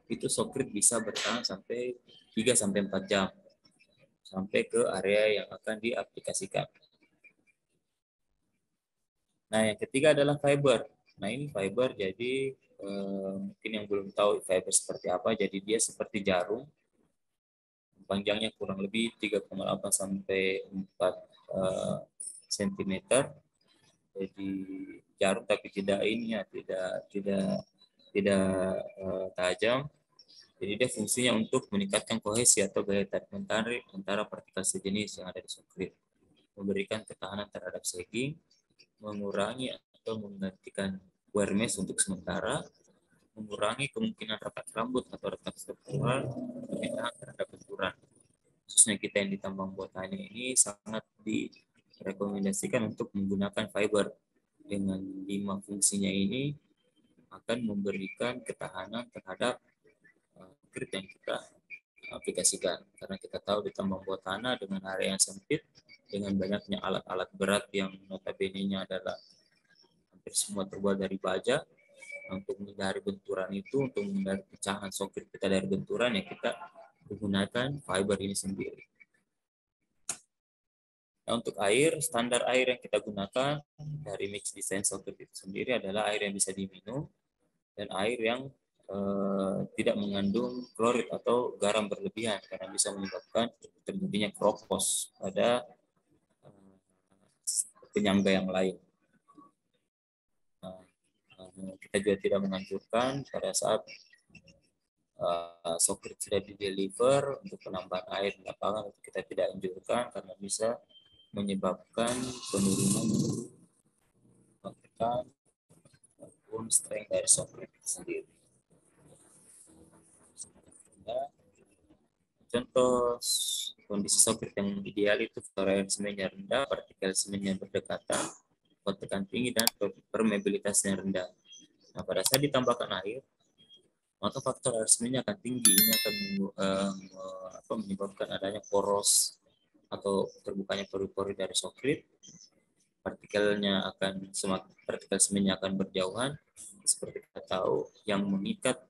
itu soket bisa bertahan sampai 3-4 jam sampai ke area yang akan diaplikasikan. Nah, yang ketiga adalah fiber. Nah, ini fiber, jadi mungkin yang belum tahu fiber seperti apa, jadi dia seperti jarum, panjangnya kurang lebih 3,8 sampai 4 cm. Jadi jarum tapi tidak ini ya, tidak tajam. Jadi dia fungsinya untuk meningkatkan kohesi atau gaya tarik menarik antara partikel sejenis yang ada di soket, memberikan ketahanan terhadap sagging, mengurangi atau menggantikan wear mesh untuk sementara, mengurangi kemungkinan retak rambut atau retak struktural, menahan terhadap benturan. Khususnya kita yang di tambang bawah tanah ini sangat direkomendasikan untuk menggunakan fiber. Dengan 5 fungsinya ini akan memberikan ketahanan terhadap grid yang kita aplikasikan. Karena kita tahu di tambang bawah tanah dengan area yang sempit, dengan banyaknya alat-alat berat yang notabene-nya adalah hampir semua terbuat dari baja, untuk menghindari benturan itu, untuk menghindari pecahan soket kita dari benturan, ya kita menggunakan fiber ini sendiri. Nah, untuk air, standar air yang kita gunakan dari mix design soket itu sendiri adalah air yang bisa diminum dan air yang tidak mengandung klorid atau garam berlebihan, karena bisa menyebabkan terjadinya kropos pada penyangga yang lain. Kita juga tidak menganjurkan pada saat soket sudah di-deliver untuk penambahan air di lapangan, kita tidak anjurkan karena bisa menyebabkan penurunan tekan maupun strength dari soket sendiri. Contoh kondisi soket yang ideal itu faktor semennya rendah, partikel semennya berdekatan, kuat tekan tinggi, dan permeabilitasnya rendah. Nah, pada saat ditambahkan air, maka faktor air semennya akan tinggi. Ini akan menyebabkan adanya poros atau terbukanya pori-pori dari soket. Partikel semennya akan berjauhan. Seperti kita tahu, yang mengikat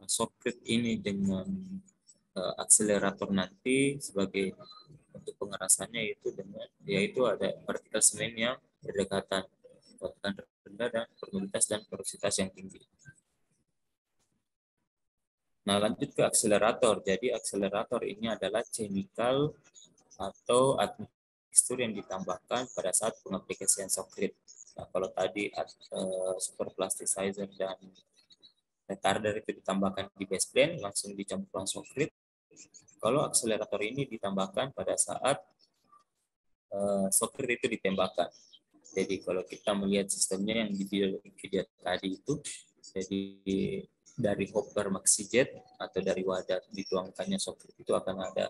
soket ini dengan akselerator nanti sebagai untuk pengerasannya yaitu ada partikel semen yang berdekatan, tekan rendah, dan permeabilitas dan porositas yang tinggi. Nah, lanjut ke akselerator. Jadi akselerator ini adalah chemical atau admixture yang ditambahkan pada saat pengaplikasian soket. Nah, kalau tadi super plasticizer dan retarder itu ditambahkan di base plate, langsung dicampur soket. Kalau akselerator ini ditambahkan pada saat soket itu ditembakkan. Jadi kalau kita melihat sistemnya yang di video tadi itu, jadi dari hopper maxijet atau dari wadah dituangkannya soket itu akan ada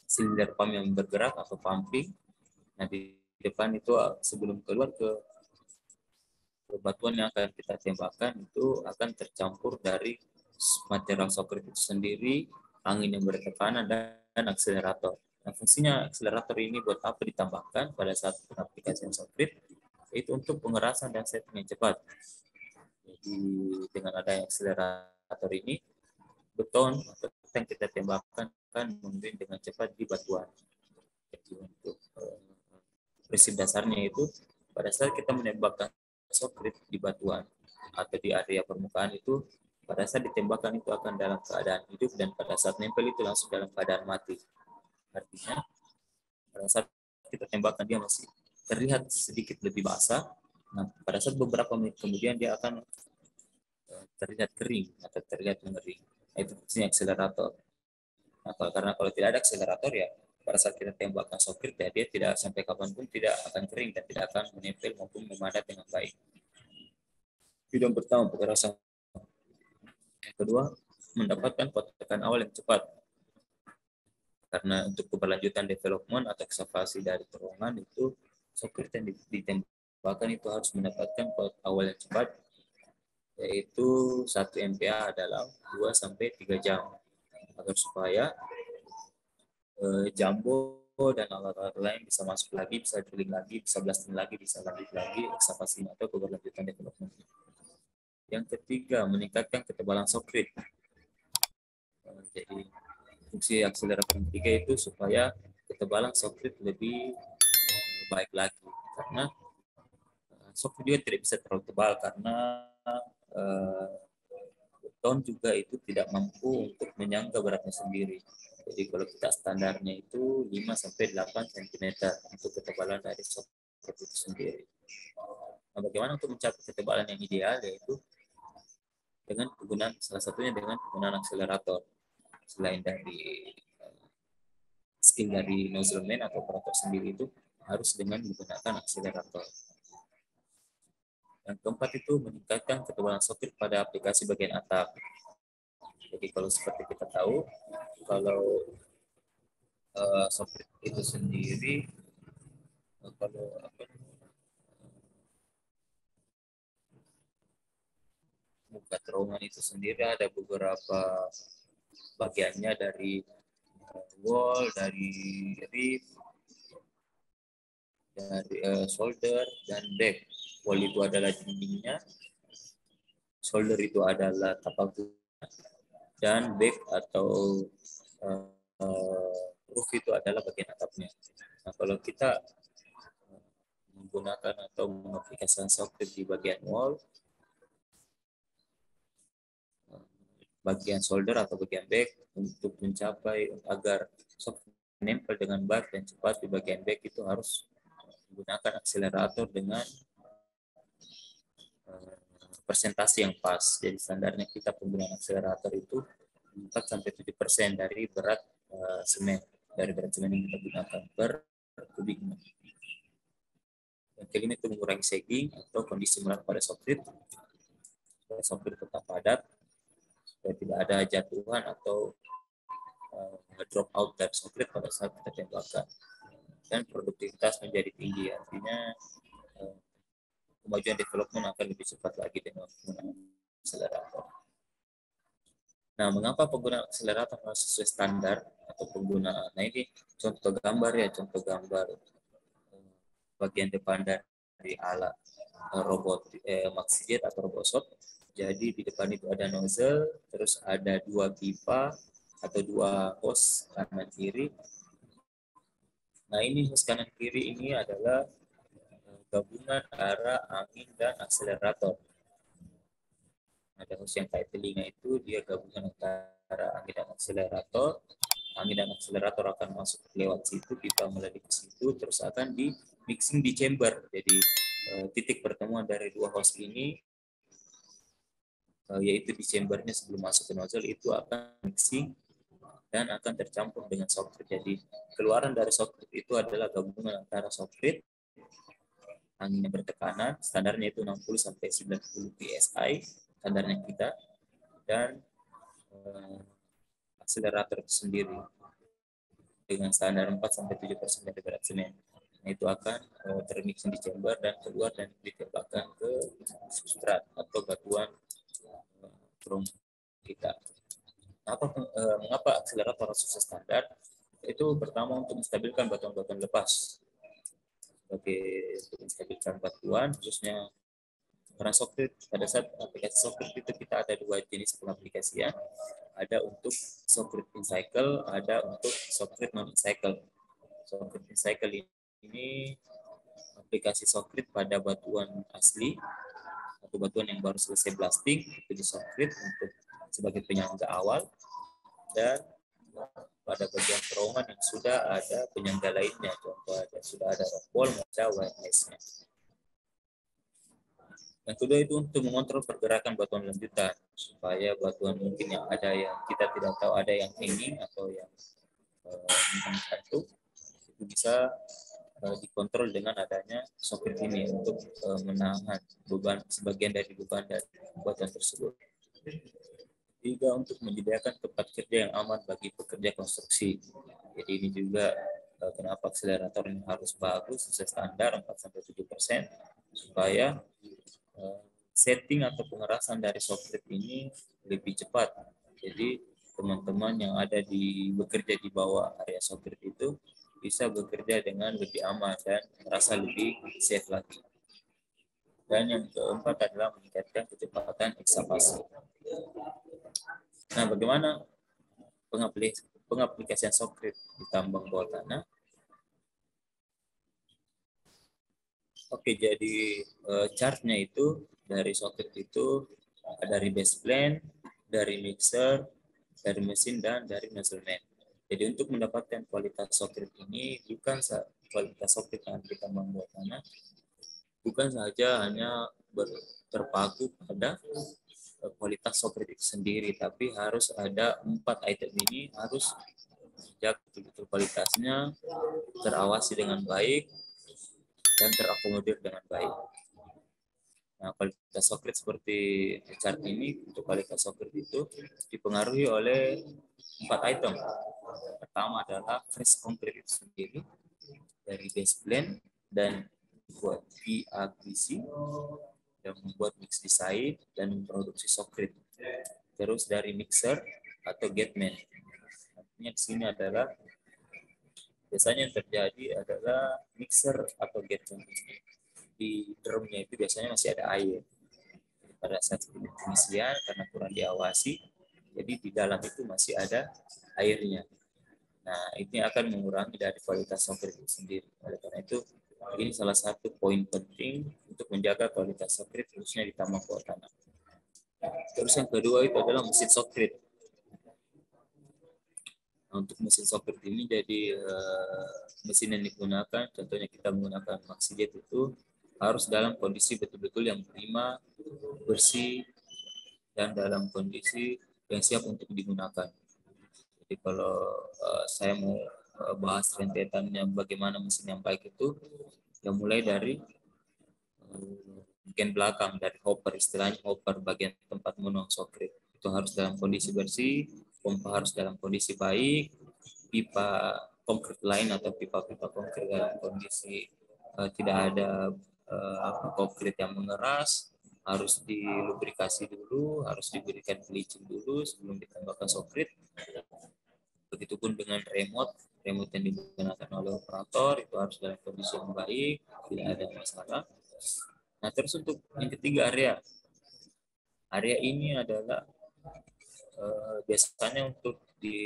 silinder pump yang bergerak atau pumping. Nah, di depan itu sebelum keluar ke batuan yang akan kita tembakkan itu akan tercampur dari material soket itu sendiri, angin yang bertekanan, dan akselerator. Nah, fungsinya akselerator ini buat apa ditambahkan pada saat pengaplikasian soket? Itu untuk pengerasan dan setting yang cepat. Jadi dengan adanya akselerator ini, beton atau yang kita tembakkan akan mengurin dengan cepat di batuan. Jadi untuk prinsip dasarnya itu pada saat kita menembakkan sokrit di batuan atau di area permukaan itu, pada saat ditembakkan itu akan dalam keadaan hidup, dan pada saat nempel itu langsung dalam keadaan mati. Artinya pada saat kita tembakkan dia masih terlihat sedikit lebih basah. Nah, pada saat beberapa menit kemudian dia akan terlihat kering atau terlihat mengering. Itu fungsinya akselerator. Nah, karena kalau tidak ada akselerator ya pada saat kita tembakkan sokrit ya dia tidak sampai kapanpun tidak akan kering dan tidak akan menempel maupun memadat dengan baik. Itu yang pertama, kekerasan. Yang kedua, mendapatkan kotakan awal yang cepat. Karena untuk keberlanjutan development atau ekskavasi dari terowongan itu sokrit yang ditembakkan itu harus mendapatkan kotak awal yang cepat, yaitu 1 MPa dalam 2-3 jam, agar supaya Jambo dan alat-alat lain bisa masuk lagi, bisa drilling lagi, bisa blasting lagi, bisa lanjut lagi ekskavasi atau keberlanjutan development. Yang ketiga, meningkatkan ketebalan sokrit. Jadi fungsi akselerator ketiga itu supaya ketebalan sokrit lebih baik lagi, karena sokrit juga tidak bisa terlalu tebal karena beton juga itu tidak mampu untuk menyangga beratnya sendiri. Jadi kalau kita standarnya itu 5-8 cm untuk ketebalan dari sokrit itu sendiri. Nah, bagaimana untuk mencapai ketebalan yang ideal, yaitu dengan penggunaan, salah satunya dengan penggunaan akselerator. Selain dari skill dari nozzle man atau operator sendiri, itu harus dengan menggunakan akselerator. Yang keempat itu meningkatkan ketebalan sokrit pada aplikasi bagian atap. Jadi kalau seperti kita tahu, kalau sokrit itu sendiri, kalau muka terowongan itu sendiri ada beberapa bagiannya, dari wall, dari roof, dari shoulder dan back. Wall itu adalah dindingnya, shoulder itu adalah tapak guna, dan back atau roof itu adalah bagian atapnya. Nah, kalau kita menggunakan atau mengaplikasikan sokrit di bagian wall, bagian shoulder atau bagian back, untuk mencapai agar sokrit menempel dengan baik dan cepat di bagian back, itu harus menggunakan akselerator dengan persentase yang pas. Jadi standarnya kita penggunaan akselerator itu 4-7% dari berat semen, dari berat semen yang kita gunakan per kubiknya. Yang kelima itu mengurangi sagging atau kondisi merat pada sokrit, supaya sokrit tetap padat, supaya tidak ada jatuhan atau drop out dari sokrit pada saat kita tembakkan, dan produktivitas menjadi tinggi. Artinya kemajuan development akan lebih cepat lagi dengan penggunaan akselerator. Nah, mengapa penggunaan akselerator harus sesuai standar atau penggunaan? Nah, ini contoh gambar ya, contoh gambar bagian depan dari alat robot MaxiJet atau RoboShot. Jadi di depan itu ada nozzle, terus ada 2 pipa atau 2 hose kanan kiri. Nah, ini hose kanan kiri ini adalah gabungan arah angin dan akselerator. Ada hose yang kayak telinga itu, dia gabungan antara angin dan akselerator. Angin dan akselerator akan masuk lewat situ, pipa melalui ke situ, terus akan di mixing di chamber. Jadi titik pertemuan dari 2 hose ini, yaitu di chambernya sebelum masuk ke nozzle, itu akan mixing dan akan tercampur dengan sokrit. Jadi keluaran dari sokrit itu adalah gabungan antara sokrit, angin yang bertekanan, standarnya itu 60-90 psi, standarnya kita, dan akselerator itu sendiri dengan standar 4-7% dari berat semen. Nah, itu akan termixing di chamber dan keluar dan ditembakkan ke substrat atau batuan terowongan kita. Mengapa akselerator sesuai standar? Itu pertama untuk menstabilkan batuan-batuan lepas. Sebagai untuk menstabilkan batuan, khususnya karena sokrit, pada saat aplikasi sokrit itu kita ada 2 jenis pengaplikasian. Ada untuk sokrit in cycle, ada untuk sokrit non in cycle. Socket Recycle ini aplikasi Socket pada batuan asli atau batuan yang baru selesai blasting, itu di Socket untuk sebagai penyangga awal, dan pada bagian terowongan yang sudah ada penyangga lainnya, contoh sudah ada rock wall, ada wireless-nya. Yang kedua itu untuk mengontrol pergerakan batuan lanjutan, supaya batuan mungkin yang ada yang kita tidak tahu, ada yang hanging atau yang menggantung, itu bisa dikontrol dengan adanya socket ini untuk menahan beban, sebagian dari beban dari batuan tersebut. Tiga, untuk menyediakan tempat kerja yang aman bagi pekerja konstruksi. Jadi ini juga kenapa akselerator ini harus bagus, sesuai standar 4-7%, supaya setting atau pengerasan dari socket ini lebih cepat. Jadi teman-teman yang ada bekerja di bawah area socket itu bisa bekerja dengan lebih aman dan merasa lebih safe lagi. Dan yang keempat adalah meningkatkan kecepatan ekskavasi. Nah, bagaimana pengaplikasian Socket di tambang bawah tanah? Oke, jadi chartnya itu dari Socket itu dari base plane, dari mixer, dari mesin, dan dari measurement. Jadi untuk mendapatkan kualitas Socket ini, kualitas Socket yang di tambang bawah tanah bukan saja hanya terpaku pada kualitas socket itu sendiri, tapi harus ada 4 item ini, harus dijaga betul-betul kualitasnya, terawasi dengan baik, dan terakomodir dengan baik. Nah, kualitas socket seperti chart ini, untuk kualitas socket itu dipengaruhi oleh 4 item. Pertama adalah fresh concrete itu sendiri, dari base plane, dan buat PABC, yang membuat mix design dan memproduksi socket. Terus dari mixer atau gateman. Artinya di sini adalah biasanya yang terjadi adalah mixer atau gateman ini. Di drumnya itu biasanya masih ada air. Pada saat pengisian karena kurang diawasi, jadi di dalam itu masih ada airnya. Nah, ini akan mengurangi dari kualitas socket itu sendiri. Oleh karena itu, ini salah satu poin penting untuk menjaga kualitas socket khususnya di tambang bawah tanah. Terus yang kedua itu adalah mesin socket. Nah, untuk mesin socket ini jadi mesin yang digunakan, contohnya kita menggunakan Maxijet itu harus dalam kondisi betul-betul yang prima, bersih, dan dalam kondisi yang siap untuk digunakan. Jadi kalau saya mau bahas rentetannya bagaimana mesin yang baik itu, ya mulai dari bagian belakang, dari hopper, istilahnya hopper, bagian tempat menuang socket itu harus dalam kondisi bersih, pompa harus dalam kondisi baik, pipa konkret lain atau pipa-pipa konkret dalam kondisi tidak ada konkret yang mengeras, harus dilubrikasi dulu, harus diberikan bleaching dulu sebelum ditambahkan socket. Begitupun dengan remote yang digunakan oleh operator itu harus dalam kondisi yang baik, tidak ada masalah. Nah, terus untuk yang ketiga, area ini adalah biasanya untuk di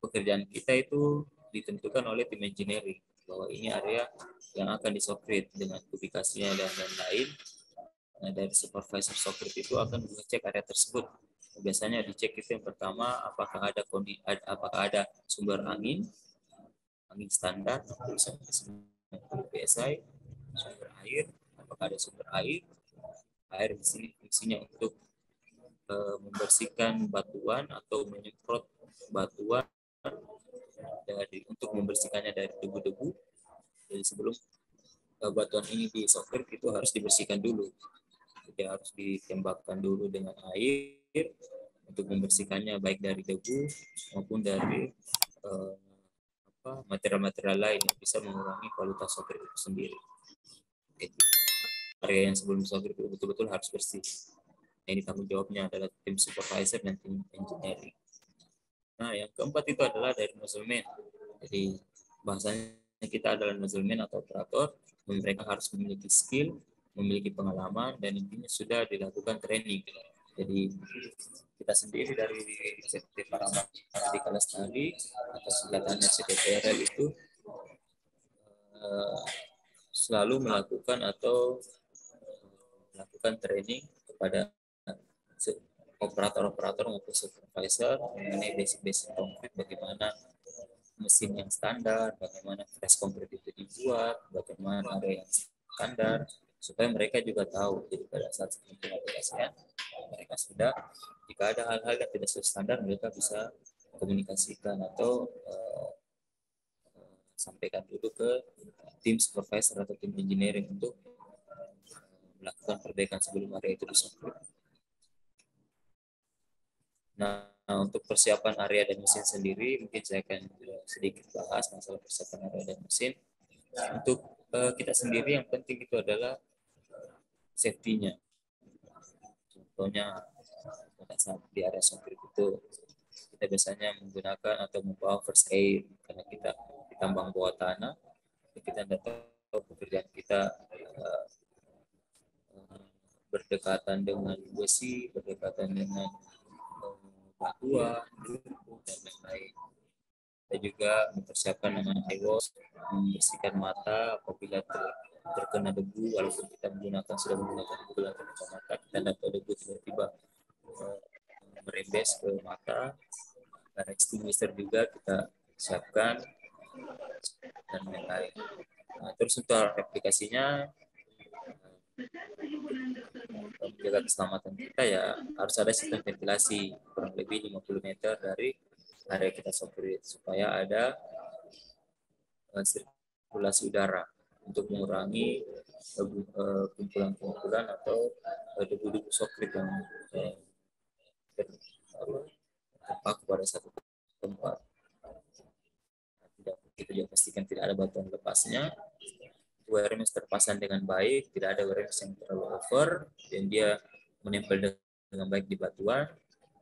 pekerjaan kita itu ditentukan oleh tim engineering bahwa ini area yang akan disocket dengan kubikasinya dan lain-lain. Nah, dari supervisor socket itu akan mengecek area tersebut. Biasanya dicek itu yang pertama, apakah ada sumber angin standar, PSI, sumber air, apakah ada sumber air di sini fungsinya untuk membersihkan batuan atau menyemprot batuan untuk membersihkannya dari debu-debu. Jadi sebelum batuan ini disocket itu harus dibersihkan dulu. Jadi harus ditembakkan dulu dengan air untuk membersihkannya baik dari debu maupun dari material-material lain yang bisa mengurangi kualitas socket itu sendiri. Jadi, area yang sebelum socket itu betul-betul harus bersih. Nah, ini tanggung jawabnya adalah tim supervisor dan tim engineering. Nah, yang keempat itu adalah dari measurement. Jadi bahasanya kita adalah measurement atau operator. Mereka harus memiliki skill, memiliki pengalaman, dan intinya sudah dilakukan training Jadi kita sendiri dari CT Paramedical Study atau singkatannya CTPRL itu selalu melakukan melakukan training kepada operator-operator maupun supervisor mengenai basic-basic konkret, bagaimana mesin yang standar, bagaimana press konkret itu dibuat, bagaimana area yang standar, supaya mereka juga tahu. Jadi pada saat pengaplikasian mereka sudah, jika ada hal-hal yang tidak sesuai standar, mereka bisa komunikasikan atau sampaikan dulu ke tim supervisor atau tim engineering untuk melakukan perbaikan sebelum area itu disokrit. Nah, untuk persiapan area dan mesin sendiri, mungkin saya akan sedikit bahas masalah persiapan area dan mesin. Untuk kita sendiri yang penting itu adalah safety-nya. Contohnya pada saat di area sokrit itu kita biasanya menggunakan atau membawa first aid karena kita di tambang bawah tanah, kita tidak tahu pekerjaan kita berdekatan dengan besi, berdekatan dengan batuan, dan lain-lain. Kita juga mempersiapkan dengan eye wash, membersihkan mata apabila terkena debu, walaupun kita sudah menggunakan bulan kacamata, kita dapat debu tiba-tiba merembes ke mata. Dan extinguisher juga kita siapkan dan lain-lain. Nah, terus untuk aplikasinya menjaga keselamatan kita ya harus ada sistem ventilasi kurang lebih 50 meter dari area kita sokrit supaya ada sirkulasi udara untuk mengurangi kumpulan-kumpulan atau debu-debu sokrit yang terpaku pada satu tempat. Kita juga pastikan tidak ada batuan lepasnya. Wear-mesh terpasang dengan baik, tidak ada wear-mesh yang terlalu over, dan dia menempel dengan baik di batuan,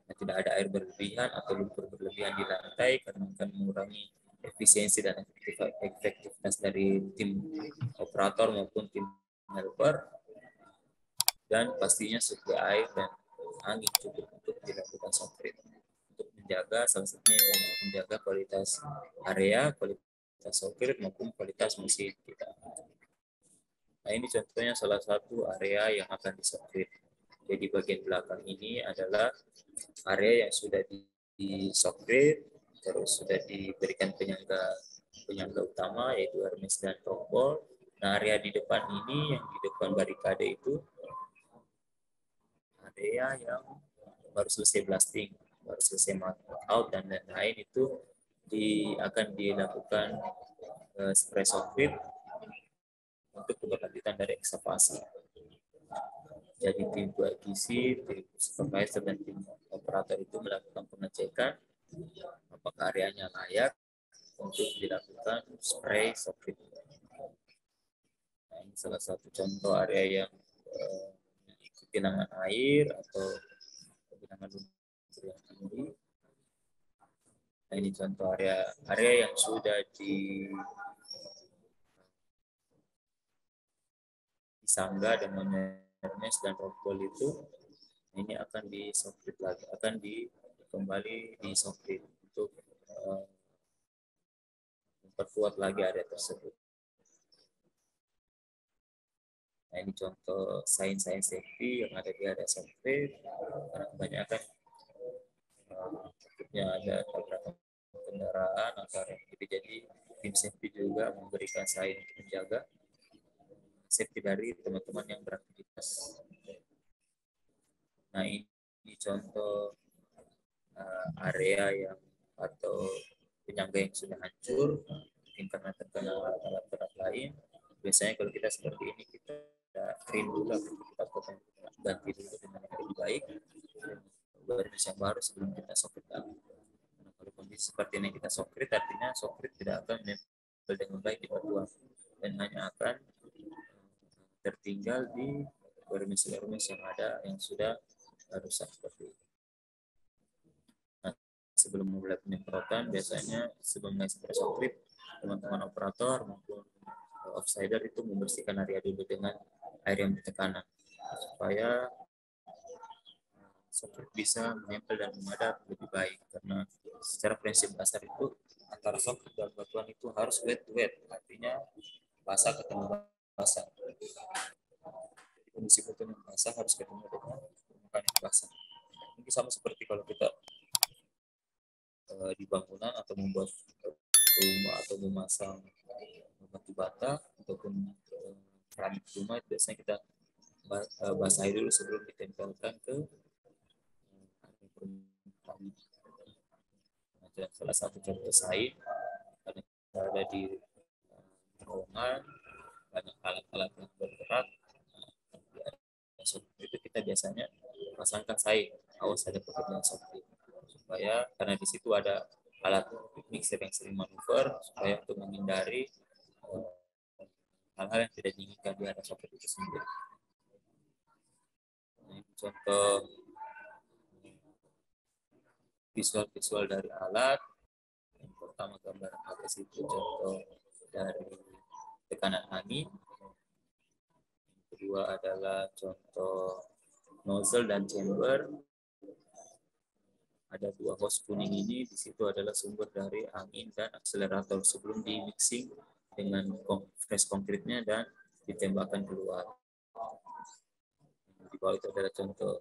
dan tidak ada air berlebihan atau lumpur berlebihan di lantai karena akan mengurangi efisiensi dan efektivitas dari tim operator maupun tim helper. Dan pastinya suplai air dan angin cukup untuk dilakukan sokrit untuk menjaga salah satunya menjaga kualitas area, kualitas sokrit maupun kualitas mesin kita. Nah, ini contohnya salah satu area yang akan disokrit. Jadi bagian belakang ini adalah area yang sudah disokrit, terus sudah diberikan penyangga utama yaitu hermes dan tombol. Nah, area di depan ini, yang di depan barikade itu area yang baru selesai blasting, baru selesai out dan lain-lain, itu akan dilakukan spray sokrit untuk keberlanjutan dari ekskavasi. Jadi tim QIQC, tim supervisor, dan tim operator itu melakukan pengecekan apakah areanya layak untuk dilakukan spray sokrit. Nah, ini salah satu contoh area yang genangan air atau genangan lumpur yang tinggi. Nah, ini contoh area yang sudah disangga dengan hermes dan rockwool itu, ini akan disokrit lagi, akan kembali disokrit untuk memperkuat lagi area tersebut. Nah, ini contoh sign safety yang ada di area sokrit, karena kebanyakan ada tabrakan kendaraan atau jadi tim safety juga memberikan sign untuk menjaga safety dari teman-teman yang beraktivitas. Nah, ini contoh area yang atau penyangga yang sudah hancur mungkin karena terkena alat berat lain. Biasanya kalau kita seperti ini kita clean dulu, kita potong, ganti dulu dengan yang lebih baik, baru yang baru sebelum kita sokrit lagi. Nah, kalau kondisi seperti ini kita sokrit, artinya sokrit tidak akan menempel dengan baik di batuan dan hanya akan tertinggal di remes yang ada yang sudah rusak seperti itu. Nah, sebelum memulai penyemprotan, biasanya sebelum spray sokrit, teman-teman operator maupun offsider itu membersihkan area dulu dengan air yang bertekanan supaya sokrit bisa menempel dan mengadap lebih baik, karena secara prinsip dasar itu antara sokrit dan batuan itu harus wet to wet, artinya basah ketemu basah. Kondisi batuan yang basah harus ketemu dengan permukaan yang basah. Mungkin sama seperti kalau kita di bangunan atau membuat rumah atau memasang batu bata ataupun keramik rumah, itu biasanya kita basahi dulu sebelum ditempelkan ke permukaan. Nah, salah satu contoh lain ada di terowongan, banyak alat-alat yang bergerak. Itu kita biasanya pasangkan saing, awas ada pekerjaan sopir, supaya karena di situ ada alat mixer yang sering manuver, supaya untuk menghindari hal-hal yang tidak diinginkan di hadapan sopir itu sendiri. Nah, contoh visual dari alat. Yang pertama gambar atas itu contoh dari tekanan angin. Yang kedua adalah contoh nozzle dan chamber. Ada dua hose kuning ini, di situ adalah sumber dari angin dan akselerator sebelum di mixing dengan fresh konkritnya dan ditembakkan keluar. Di bawah itu adalah contoh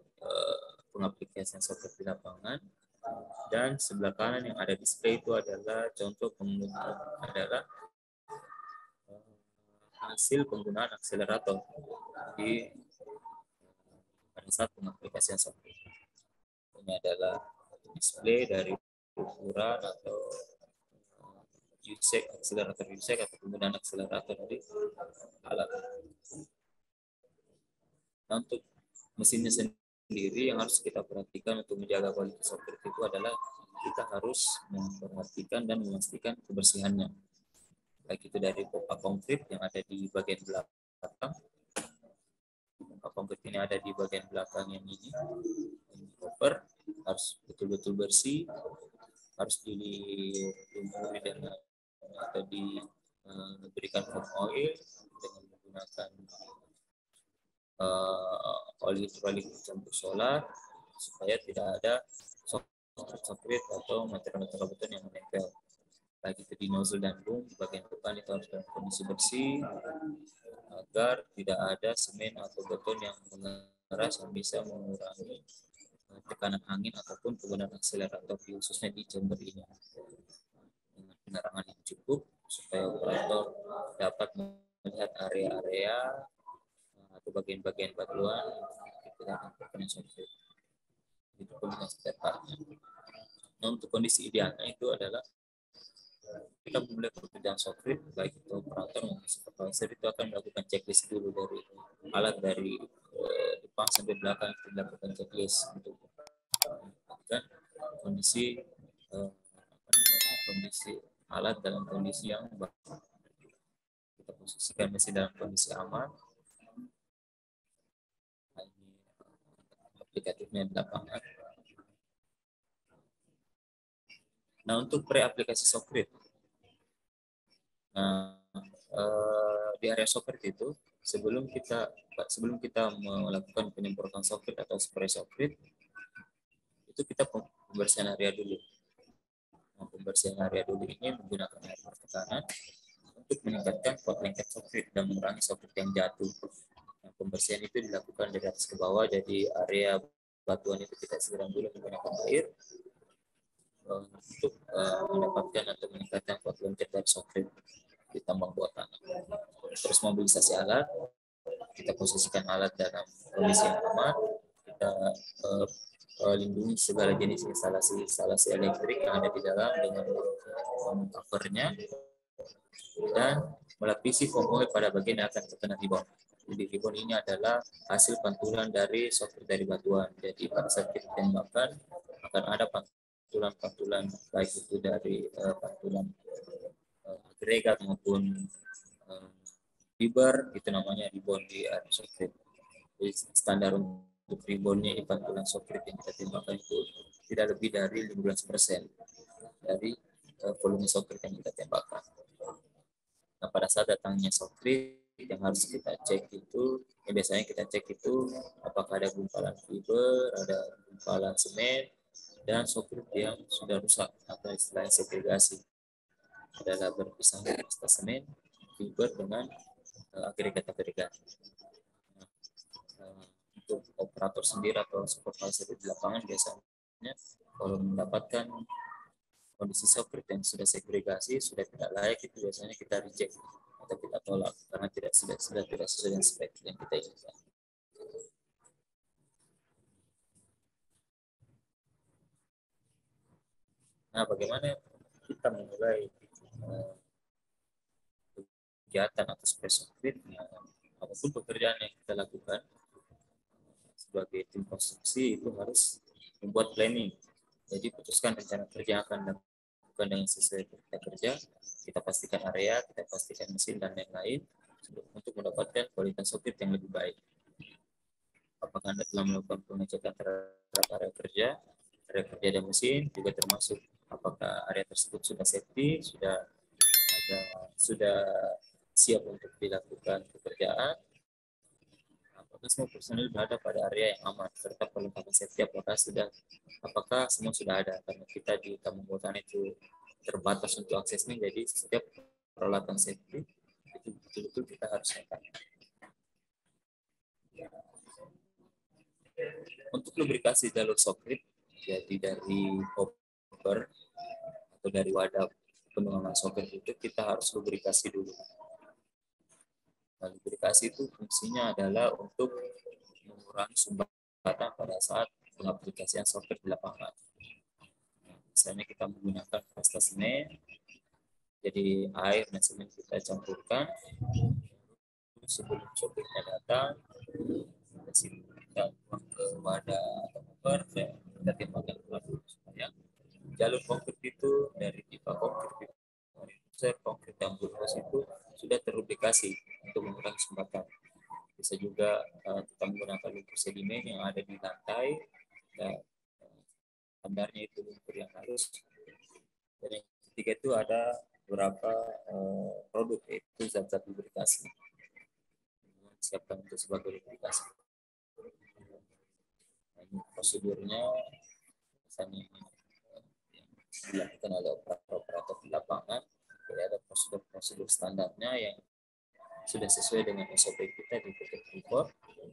pengaplikasian software di lapangan, dan sebelah kanan yang ada display itu adalah contoh penggunaan adalah hasil penggunaan akselerator di pada saat pengaplikasian software. Ini adalah display dari ukuran atau usage, akselerator usage atau penggunaan akselerator di alat. Nah, untuk mesinnya sendiri yang harus kita perhatikan untuk menjaga kualitas software itu adalah kita harus memperhatikan dan memastikan kebersihannya, baik itu dari pompa konkrit yang ada di bagian belakang. Pompa konkrit ini ada di bagian belakang yang ini cover, harus betul-betul bersih, harus dilumuri dengan atau diberikan foam oil dengan menggunakan oli hidrolik campur solar, supaya tidak ada sokrit atau material beton yang menempel, baik itu di nozzle dan boom. Di bagian depan itu harus dalam kondisi bersih agar tidak ada semen atau beton yang mengeras yang bisa mengurangi tekanan angin ataupun penggunaan akselerator khususnya di chamber ini, dengan penerangan yang cukup supaya operator dapat melihat area-area atau bagian-bagian batuan kita akan software. Itu kondisi tepat. Nah, untuk kondisi idealnya itu adalah kita memulai pekerjaan software, baik itu operator maupun supervisor, itu akan melakukan checklist dulu dari alat dari depan sampai belakang, kita lakukan checklist untuk memastikan kondisi alat dalam kondisi yang baik. Kita posisikan mesin dalam kondisi aman. Ini aplikatifnya di lapangan. Nah, untuk pre-aplikasi software, di area software itu sebelum kita melakukan penyemprotan software atau spray software, itu kita pembersihan area dulu. Nah, pembersihan area dulu ini menggunakan air bertekanan untuk meningkatkan kuat lengket software dan mengurangi software yang jatuh. Nah, pembersihan itu dilakukan dari atas ke bawah, jadi area batuan itu kita siram dulu menggunakan air untuk mendapatkan atau meningkatkan kuat lengket dari software di tambang bawah tanah. Terus mobilisasi alat, kita posisikan alat dalam kondisi yang aman, kita lindungi segala jenis instalasi elektrik yang ada di dalam dengan covernya, dan melapisi foam oil pada bagian yang akan terkena rebound. Jadi rebound ini adalah hasil pantulan dari software dari batuan. Jadi pada saat kita tembakan akan ada pantulan baik itu dari pantulan agregat maupun fiber, itu namanya rebound di area software. Jadi standar untuk reboundnya di pantulan software yang kita tembakkan itu tidak lebih dari 15% dari volume software yang kita tembakkan. Nah, pada saat datangnya software yang harus kita cek itu, biasanya kita cek itu apakah ada gumpalan fiber, ada gumpalan semen, dan sokrit yang sudah rusak atau istilahnya segregasi adalah berpisahnya pasta semen, fiber dengan agregat-agregat. Untuk operator sendiri atau supervisor di lapangan biasanya kalau mendapatkan kondisi sokrit yang sudah segregasi, sudah tidak layak, itu biasanya kita reject atau kita tolak karena sudah tidak sesuai dengan spek yang kita inginkan. Nah, bagaimana kita memulai kegiatan atau spesifik apapun pekerjaan yang kita lakukan sebagai tim konstruksi itu harus membuat planning. Jadi putuskan rencana kerja yang akan dilakukan dengan sesuai kita kerja, kita pastikan area, kita pastikan mesin dan lain-lain untuk mendapatkan kualitas sokrit yang lebih baik. Apakah Anda telah melakukan pengecekan terhadap area kerja dan mesin, juga termasuk apakah area tersebut sudah safety, sudah siap untuk dilakukan pekerjaan, apakah semua personil berada pada area yang aman, serta perlengkapan safety apakah semua sudah ada, karena kita di Kampung Botani itu terbatas untuk aksesnya, jadi setiap peralatan safety itu betul-betul kita harus lengkap. Untuk lubrikasi jalur sokrit, jadi dari hopper atau dari wadah penuangan sokrit itu kita harus lubrikasi dulu. Nah, lubrikasi itu fungsinya adalah untuk mengurangi sumbatan pada saat pengaplikasian sokrit di lapangan. Misalnya kita menggunakan pasta semen, jadi air dan semen kita campurkan sebelum sokritnya datang, kita buang ke wadah atau hopper, kita timbangkan dulu supaya jalur konkret itu dari pipa konkret, konkret dan bulbos itu sudah terlubrikasi untuk mengurangi sumbatan. Bisa juga kita menggunakan lumpur sedimen yang ada di lantai, dan standarnya itu lumpur yang halus. Dan yang ketiga itu ada beberapa produk, yaitu zat-zat lubrikasi. Siapkan untuk sebagai lubrikasi. Nah, ini prosedurnya misalnya dilakukan oleh operator di lapangan. Jadi ada prosedur standarnya yang sudah sesuai dengan SOP kita di PT Freeport untuk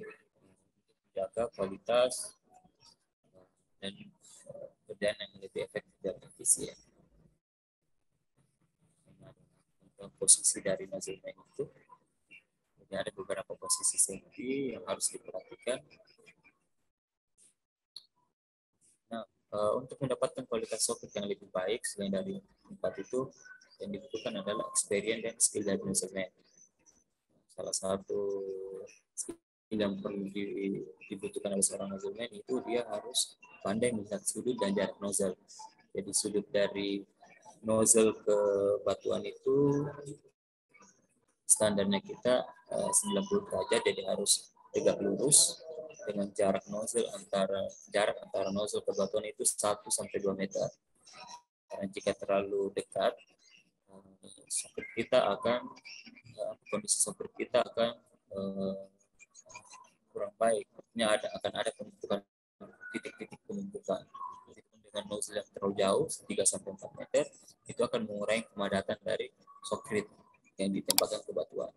menjaga kualitas dan kerjaan yang lebih efektif dan efisien. Posisi dari nozzle itu, jadi ada beberapa posisi safety yang harus diperhatikan. Nah, untuk mendapatkan kualitas sokrit yang lebih baik selain dari 4 itu, yang dibutuhkan adalah experience dan skill dari nozzleman. Salah satu skill yang perlu dibutuhkan oleh seorang nozzleman itu dia harus pandai melihat sudut dan jarak nozzle. Jadi sudut dari nozzle ke batuan itu standarnya kita 90 derajat, jadi harus tegak lurus dengan jarak antara nozzle ke batuan itu 1-2 meter. Karena jika terlalu dekat, kondisi sokrit kita akan kurang baik. Artinya akan ada titik-titik penumpukan. Dengan nozzle yang terlalu jauh 3-4 meter, itu akan mengurangi kepadatan dari sokrit yang ditembakkan ke batuan.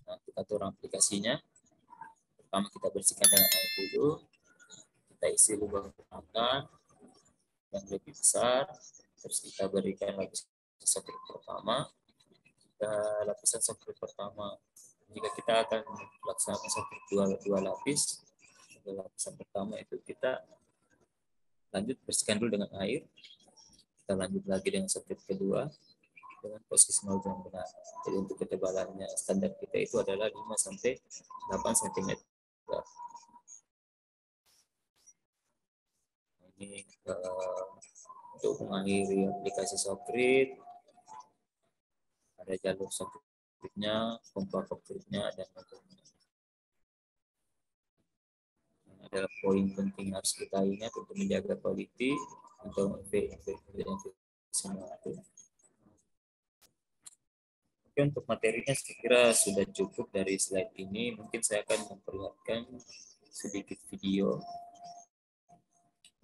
Nah, kita atur aplikasinya. Pertama kita bersihkan dengan air dulu. Kita isi lubang permukaan yang lebih besar. Terus kita berikan lapisan sokrit pertama. Lapisan sokrit pertama, jika kita akan melaksanakan sokrit dua lapis, lapisan pertama itu kita lanjut bersihkan dulu dengan air. Kita lanjut lagi dengan sokrit kedua dengan posisi nozzle yang benar. Jadi untuk ketebalannya standar kita itu adalah 5-8 cm. Ini untuk mengakhiri aplikasi sokrit, ada jalur sokritnya, pompa sokritnya, dan nozzle-nya. Ini adalah poin penting harus kita ingat untuk menjaga quality atau semua itu. Oke, untuk materinya saya kira sudah cukup dari slide ini. Mungkin saya akan memperlihatkan sedikit video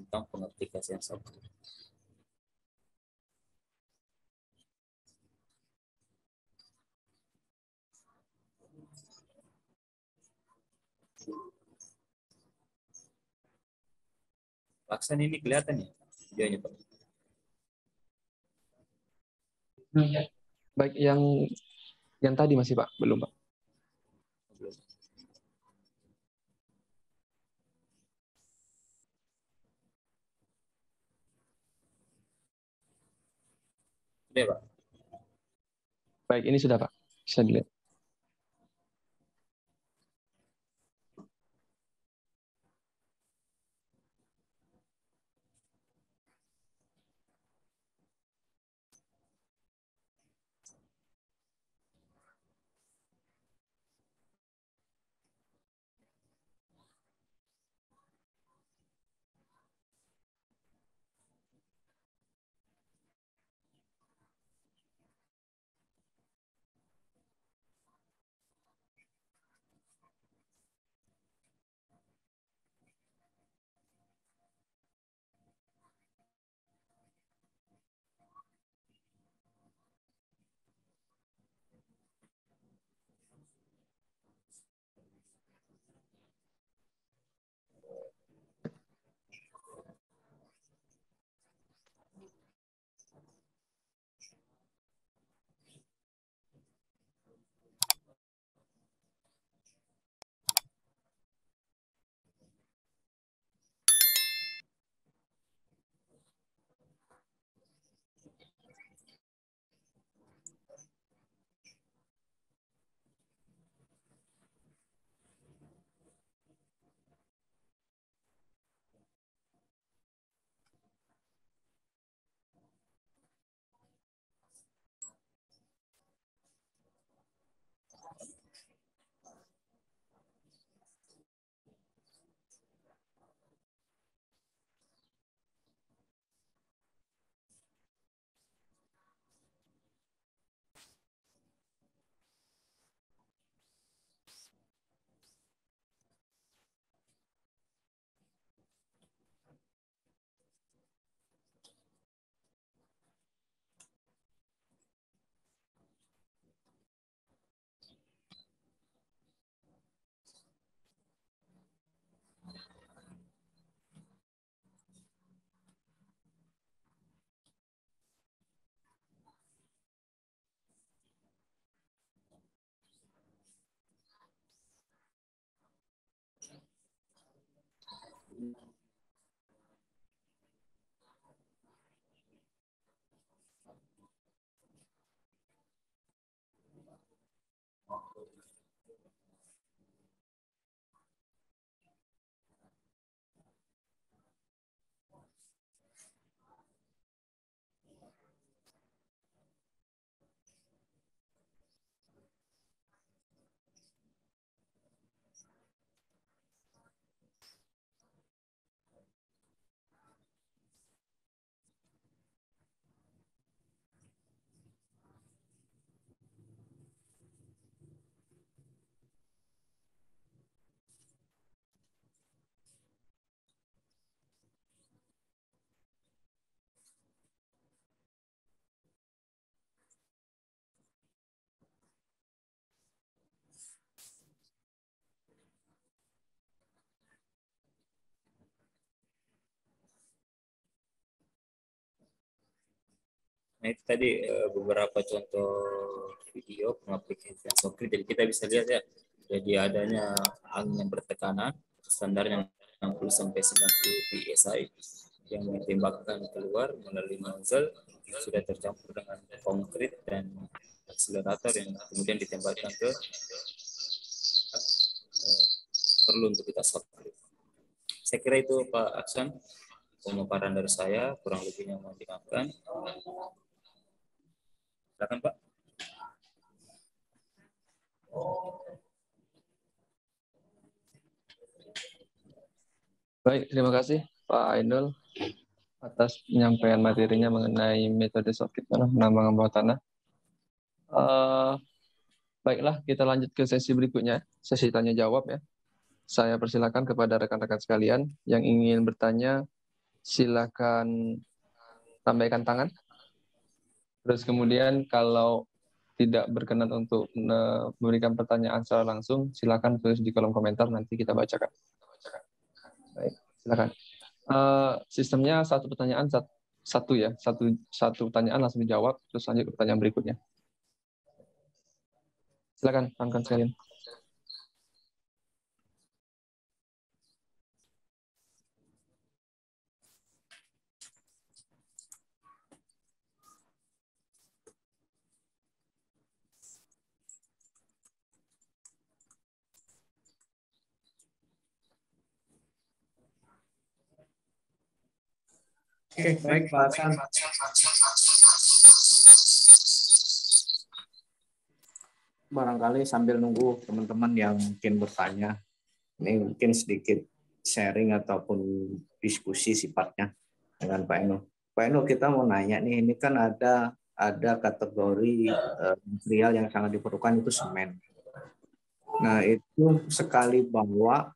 tentang pengaplikasian software. Laksan ini kelihatan ya videonya, Pak? Baik, yang tadi masih Pak, belum Pak. Belum. Sudah, Pak? Baik, ini sudah Pak, bisa dilihat. Nah, itu tadi beberapa contoh video pengaplikasian software. Jadi kita bisa lihat ya, jadi adanya angin yang bertekanan, standarnya 60 sampai 90 psi yang ditembakkan keluar melalui nozzle sudah tercampur dengan konkrit dan akselerator yang kemudian ditembakkan ke perlu untuk kita software. Saya kira itu Pak Aksan pemaparan dari saya, kurang lebihnya mohon dimaafkan. Silakan Pak. Baik, terima kasih Pak Ainul atas penyampaian materinya mengenai metode soft kit penambangan bawah tanah. Baiklah, kita lanjut ke sesi berikutnya, sesi tanya jawab ya. Saya persilakan kepada rekan-rekan sekalian yang ingin bertanya silakan lambaikan tangan. Terus kemudian kalau tidak berkenan untuk memberikan pertanyaan secara langsung, silakan tulis di kolom komentar, nanti kita bacakan. Baik, silakan. Sistemnya satu pertanyaan satu pertanyaan langsung dijawab, terus lanjut ke pertanyaan berikutnya. Silakan rekan sekalian. Oke, baik Pak Hasan. Barangkali sambil nunggu teman-teman yang mungkin bertanya, ini mungkin sedikit sharing ataupun diskusi sifatnya dengan Pak Eno. Pak Eno, kita mau nanya nih, ini kan ada kategori material yang sangat diperlukan itu semen. Nah, itu sekali bawa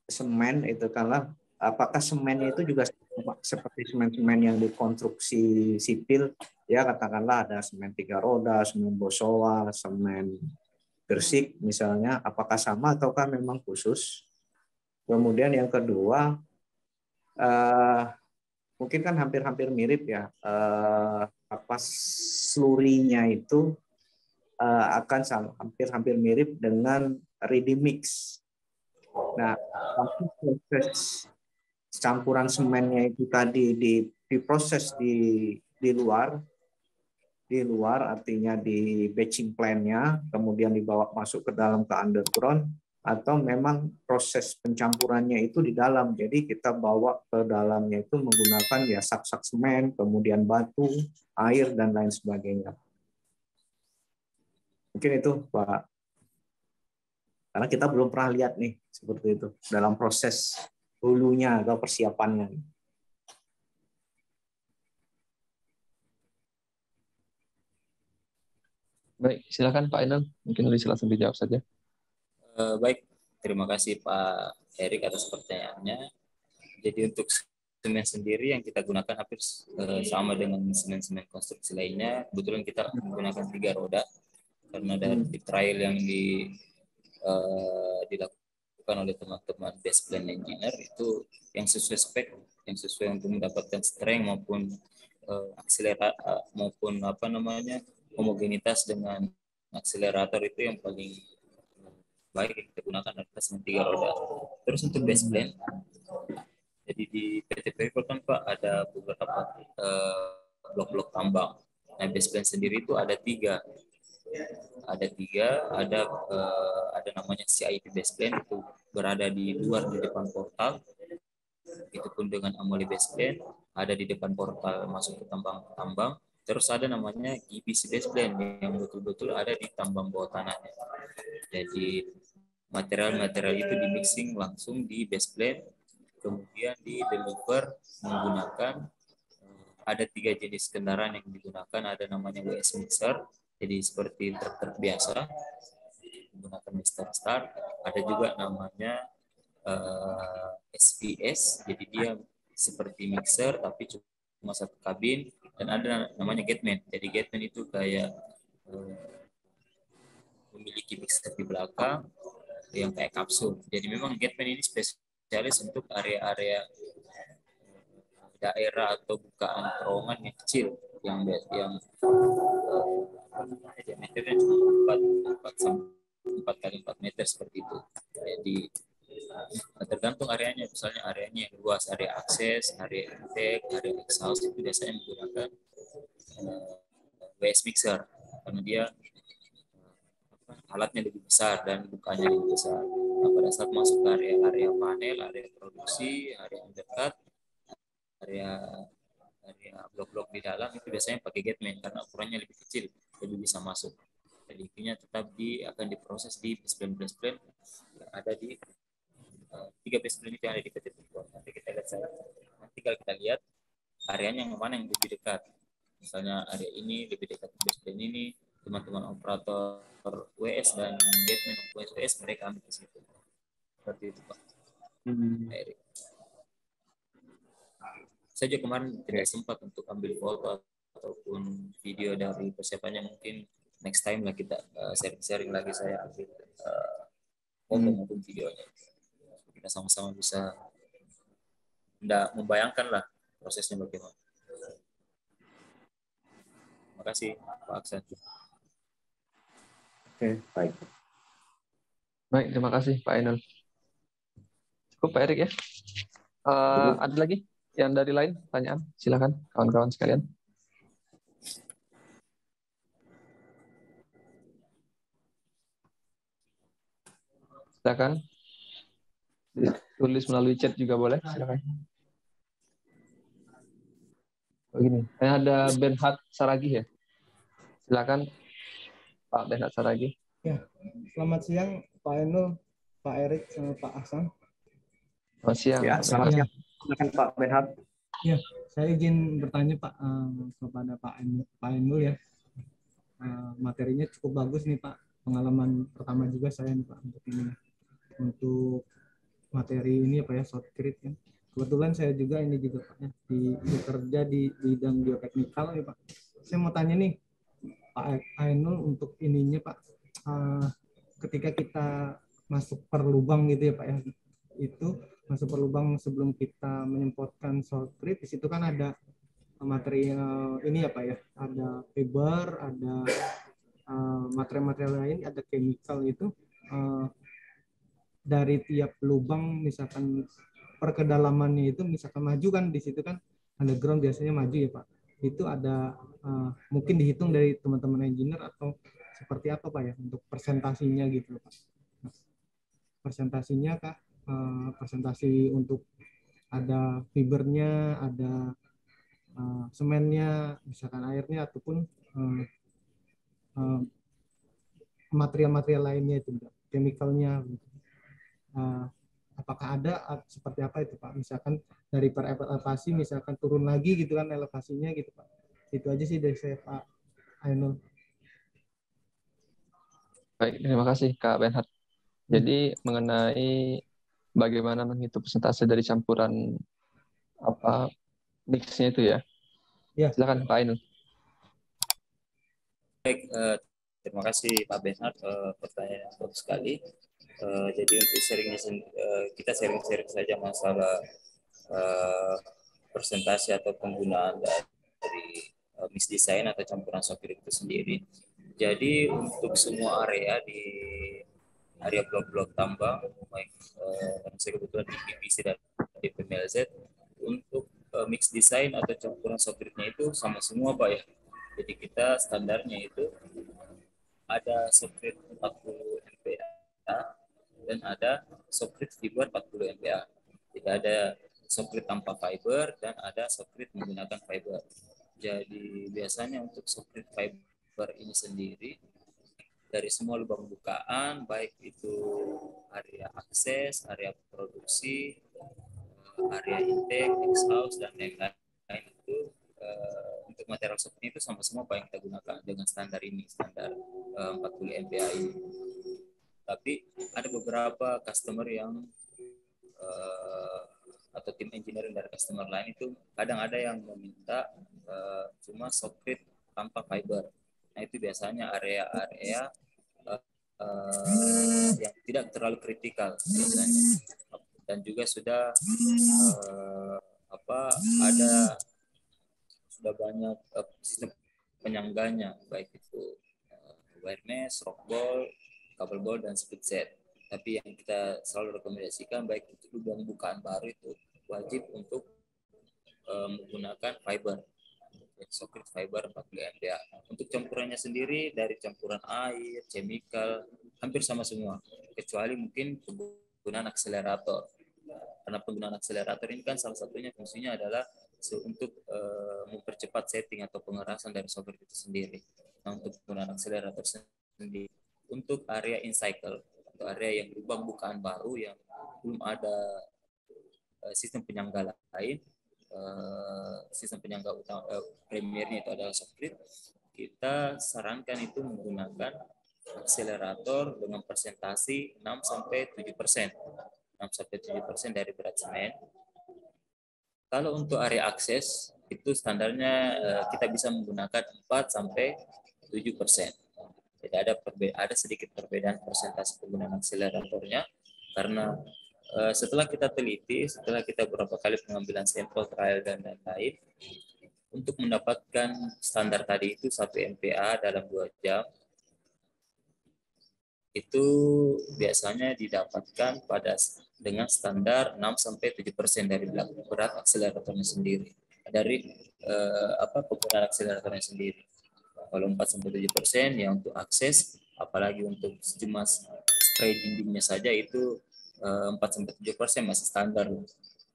semen itu karena apakah semennya itu juga seperti semen-semen yang dikonstruksi sipil, ya katakanlah ada semen 3 roda, semen Bosowa, semen Gersik misalnya, apakah sama ataukah memang khusus? Kemudian yang kedua, mungkin kan hampir-hampir mirip ya, slurinya itu akan hampir-hampir mirip dengan ready mix. Nah, proses campuran semennya itu tadi diproses di luar artinya di batching plant-nya, kemudian dibawa masuk ke dalam ke underground, atau memang proses pencampurannya itu di dalam, jadi kita bawa ke dalamnya itu menggunakan ya sak-sak semen, kemudian batu, air, dan lain sebagainya. Mungkin itu Pak, karena kita belum pernah lihat nih seperti itu dalam proses hulunya atau persiapannya. Baik, silakan Pak Enel, mungkin bisa langsung dijawab saja. Baik, terima kasih Pak Erik atas pertanyaannya. Jadi untuk semen sendiri yang kita gunakan hampir sama dengan semen-semen konstruksi lainnya. Kebetulan kita menggunakan 3 roda karena dari trial yang dilakukan oleh teman-teman base plan engineer itu yang sesuai spek, yang sesuai untuk mendapatkan strength maupun maupun homogenitas dengan akselerator itu yang paling baik yang kita gunakan adalah semen 3 roda. Terus untuk base plan, jadi di PT Freeport kan Pak ada beberapa blok-blok tambang. Nah base plan sendiri itu ada 3. Ada namanya CIP base plan, itu berada di luar di depan portal. Itu pun dengan amoli base plan ada di depan portal masuk ke tambang-tambang. Terus ada namanya GBC base plan yang betul-betul ada di tambang bawah tanahnya. Jadi material-material itu di mixing langsung di base plan, kemudian di deliver menggunakan ada 3 jenis kendaraan yang digunakan. Ada namanya WS mixer, jadi seperti truk biasa menggunakan mixer start. Ada juga namanya SPS, jadi dia seperti mixer tapi cuma satu kabin. Dan ada namanya Gateman, jadi Gateman itu kayak memiliki mixer di belakang yang kayak kapsul. Jadi memang Gateman ini spesialis untuk area-area daerah atau bukaan terowongan yang kecil, yang diameternya cuma 4 kali 4 meter seperti itu. Jadi tergantung areanya, misalnya areanya yang luas, area akses, area intake, area exhaust, itu biasanya menggunakan WS mixer karena dia alatnya lebih besar dan bukannya lebih besar. Nah, pada saat masuk ke area panel, area produksi, area undercut, area blok-blok di dalam itu biasanya pakai Gateman karena ukurannya lebih kecil, lebih bisa masuk. Jadi intinya tetap akan diproses di base plan yang ada di 3 base plan itu yang ada di PT Freeport. Nanti kita lihat tinggal kita lihat areanya yang mana yang lebih dekat. Misalnya area ini lebih dekat base plan ini, teman-teman operator WS dan Gateman WS mereka ambil ke situ. Seperti itu Pak. Erik. Saya juga kemarin tidak sempat untuk ambil foto ataupun video dari persiapannya. Mungkin next time lah kita sharing-sharing lagi, saya ambil foto maupun videonya. Kita sama-sama bisa membayangkan lah prosesnya bagaimana. Terima kasih Pak Aksan. Oke, baik. Baik, terima kasih Pak Ainul. Cukup Pak Erik ya. Ada lagi yang dari lain pertanyaan? Silakan kawan-kawan sekalian. Silakan. Tulis melalui chat juga boleh. Silakan. Begini, ada Benhard Saragih ya. Silakan Pak Benhard Saragih. Ya, selamat siang Pak Ainul, Pak Erik, sama Pak Aksan. Selamat siang. Ya, selamat siang. Silakan Pak Benhard. Ya, saya izin bertanya Pak kepada Pak Ainul ya. Materinya cukup bagus nih Pak. Pengalaman pertama juga saya nih Pak untuk ini. Untuk materi ini apa ya, Shotcrete kan. Kebetulan saya juga ini juga Pak ya, bekerja di bidang bioteknikal nih Pak. Saya mau tanya nih Pak Ainul untuk ininya Pak. Ketika kita masuk per lubang gitu ya Pak ya, itu masuk per lubang sebelum kita menyemprotkan Shotcrete, di situ kan ada material ini ya Pak ya, ada fiber, ada material-material lain, ada chemical itu dari tiap lubang, misalkan per kedalamannya itu misalkan maju kan, di situ kan underground biasanya maju ya Pak, itu ada mungkin dihitung dari teman-teman engineer atau seperti apa Pak ya untuk presentasinya gitu Pak. Presentasinya kah presentasi untuk ada fibernya, ada semennya, misalkan airnya, ataupun material-material lainnya itu, chemicalnya. Apakah ada seperti apa itu Pak? Misalkan dari per elevasi, misalkan turun lagi gitu kan elevasinya gitu Pak. Itu aja sih dari saya Pak Ainul. Baik, terima kasih Kak Benhard. Jadi mengenai bagaimana menghitung persentase dari campuran apa mixnya itu ya. Ya. Silakan Pak Ainul. Baik, terima kasih Pak Benhard, pertanyaan yang bagus sekali. Jadi untuk kita sharing-sharing saja masalah presentasi atau penggunaan dari mix design atau campuran Shotcrete itu sendiri. Jadi untuk semua area di area blok-blok tambang, baik saya kebetulan di PPC dan di PMLZ, untuk mix design atau campuran Shotcrete-nya itu sama semua Pak ya. Jadi kita standarnya itu ada Shotcrete 40 MPa dan ada Shotcrete fiber 40 MPa. Jadi ada Shotcrete tanpa fiber dan ada Shotcrete menggunakan fiber. Jadi biasanya untuk Shotcrete fiber ini sendiri dari semua lubang bukaan, baik itu area akses, area produksi, area intake, exhaust, dan lain-lain itu untuk material Shotcrete itu sama-sama yang kita gunakan dengan standar ini, standar 40 MPa ini. Tapi ada beberapa customer yang atau tim engineering dari customer lain itu kadang ada yang meminta cuma Shotcrete tanpa fiber. Nah itu biasanya area-area yang tidak terlalu kritikal biasanya, dan juga sudah sudah banyak sistem penyangganya, baik itu wire mesh, rock ball, kabel ball, dan split set. Tapi yang kita selalu rekomendasikan baik itu lubang bukaan baru itu wajib untuk menggunakan fiber, Shotcrete fiber 40 MPa. Untuk campurannya sendiri dari campuran air, chemical, hampir sama semua, kecuali mungkin penggunaan akselerator. Karena penggunaan akselerator ini kan salah satunya fungsinya adalah untuk mempercepat setting atau pengerasan dari Shotcrete itu sendiri. Nah, untuk penggunaan akselerator sendiri, untuk area in cycle atau area yang lubang bukaan baru yang belum ada sistem penyangga lain, sistem penyangga utama premiernya itu adalah Shotcrete, kita sarankan itu menggunakan akselerator dengan persentasi 6-7%. 6-7% dari berat semen. Kalau untuk area akses itu standarnya kita bisa menggunakan 4 sampai 7%. Jadi ada sedikit perbedaan persentase penggunaan akseleratornya karena setelah kita teliti, setelah kita beberapa kali pengambilan sampel trial dan lain-lain, untuk mendapatkan standar tadi itu 1 MPa dalam 2 jam, itu biasanya didapatkan dengan standar 6-7% dari berat akseleratornya sendiri, dari penggunaan akseleratornya sendiri. Kalau 4-7% ya untuk akses, apalagi untuk cuma spray dindingnya saja itu 4-7% masih standar.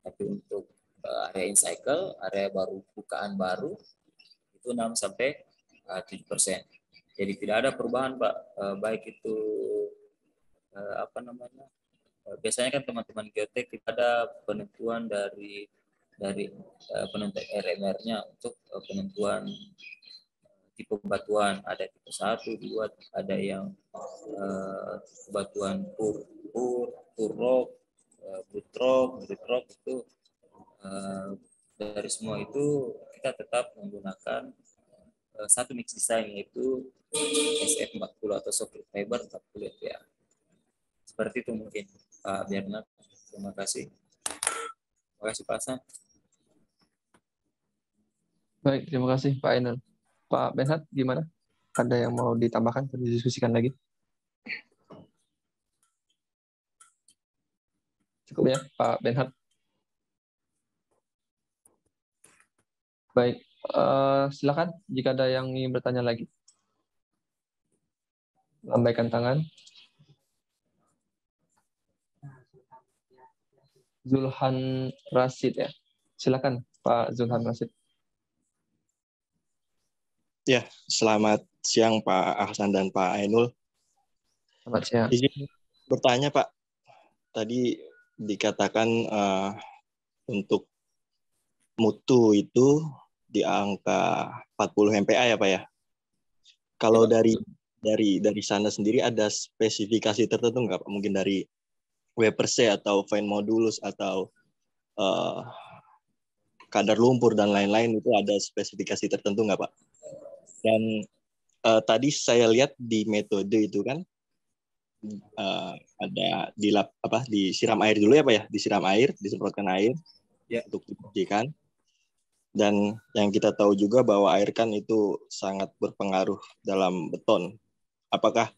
Tapi untuk area in cycle, area baru bukaan baru itu 6-7%. Jadi tidak ada perubahan, Pak. Baik itu biasanya kan teman-teman geotek kita ada penentuan dari penentuan RMR-nya untuk penentuan tipe batuan, ada tipe 1, 2, ada yang batuan rock, butrok itu dari semua itu kita tetap menggunakan satu mix design yaitu SF40 atau soft fiber 40 ya. Seperti itu mungkin Pak Bernard. Terima kasih. Terima kasih Pak Hasan. Baik, terima kasih Pak Ainul. Pak Benhat, gimana? Ada yang mau ditambahkan atau didiskusikan lagi? Cukup ya, Pak Benhat. Baik, silakan jika ada yang ingin bertanya lagi. Lambaikan tangan. Zulhan Rasid ya. Silakan Pak Zulhan Rasid. Ya, selamat siang Pak Ahsan dan Pak Ainul. Selamat siang. Izin bertanya Pak, tadi dikatakan untuk mutu itu di angka 40 MPa ya Pak ya. Kalau dari sana sendiri ada spesifikasi tertentu nggak Pak? Mungkin dari WPRC atau fine modulus atau kadar lumpur dan lain-lain itu ada spesifikasi tertentu nggak Pak? Dan tadi saya lihat di metode itu kan ada disiram air dulu ya Pak ya, disiram air, disemprotkan air ya untuk dibersihkan. Dan yang kita tahu juga bahwa air kan itu sangat berpengaruh dalam beton. Apakah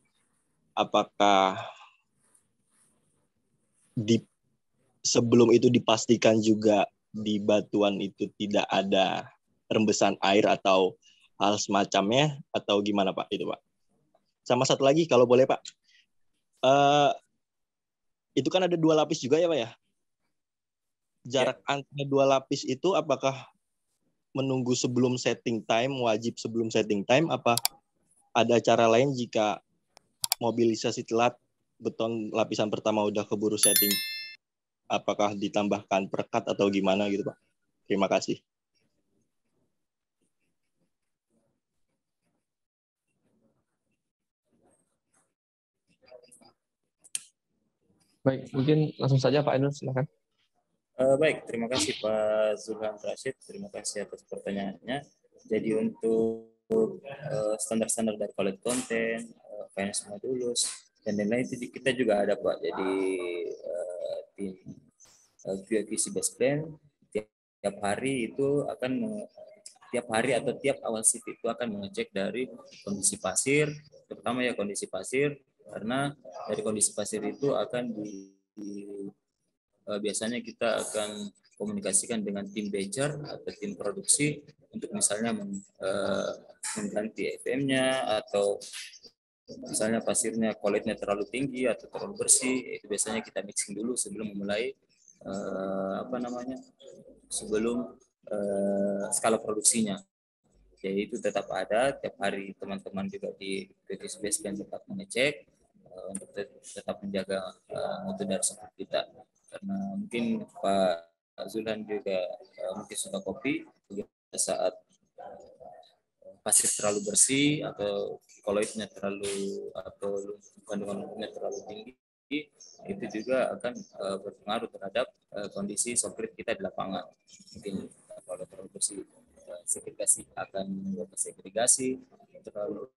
sebelum itu dipastikan juga di batuan itu tidak ada rembesan air atau hal semacamnya atau gimana Pak itu Pak? Sama satu lagi kalau boleh Pak, itu kan ada 2 lapis juga ya Pak ya? Jarak antara 2 lapis itu apakah menunggu sebelum setting time, wajib sebelum setting time, apa ada cara lain jika mobilisasi telat beton lapisan pertama udah keburu setting, apakah ditambahkan perekat atau gimana gitu Pak? Terima kasih. Baik, mungkin langsung saja Pak Ainul, silakan. Baik, terima kasih Pak Zulhan Rashid. Terima kasih atas pertanyaannya. Jadi untuk standar-standar dari quality content, finance modulus, dan lain-lain itu kita juga ada Pak. Jadi tim QAQC base plan tiap hari itu akan tiap hari atau tiap awal shift itu akan mengecek dari kondisi pasir, terutama ya kondisi pasir, karena dari kondisi pasir itu akan biasanya kita akan komunikasikan dengan tim batcher atau tim produksi untuk misalnya mengganti FM-nya atau misalnya pasirnya kualitasnya terlalu tinggi atau terlalu bersih, itu biasanya kita mixing dulu sebelum memulai sebelum skala produksinya. Jadi itu tetap ada tiap hari, teman-teman juga di British Base Plan tetap mengecek untuk tetap menjaga mutu dari sampel kita. Karena mungkin Pak Zulhan juga mungkin suka kopi saat pasir terlalu bersih atau koloidnya terlalu atau kandungan lumpurnya terlalu tinggi, itu juga akan berpengaruh terhadap kondisi sokrit kita di lapangan. Mungkin kalau terlalu bersih segregasi akan membuat segregasi, terlalu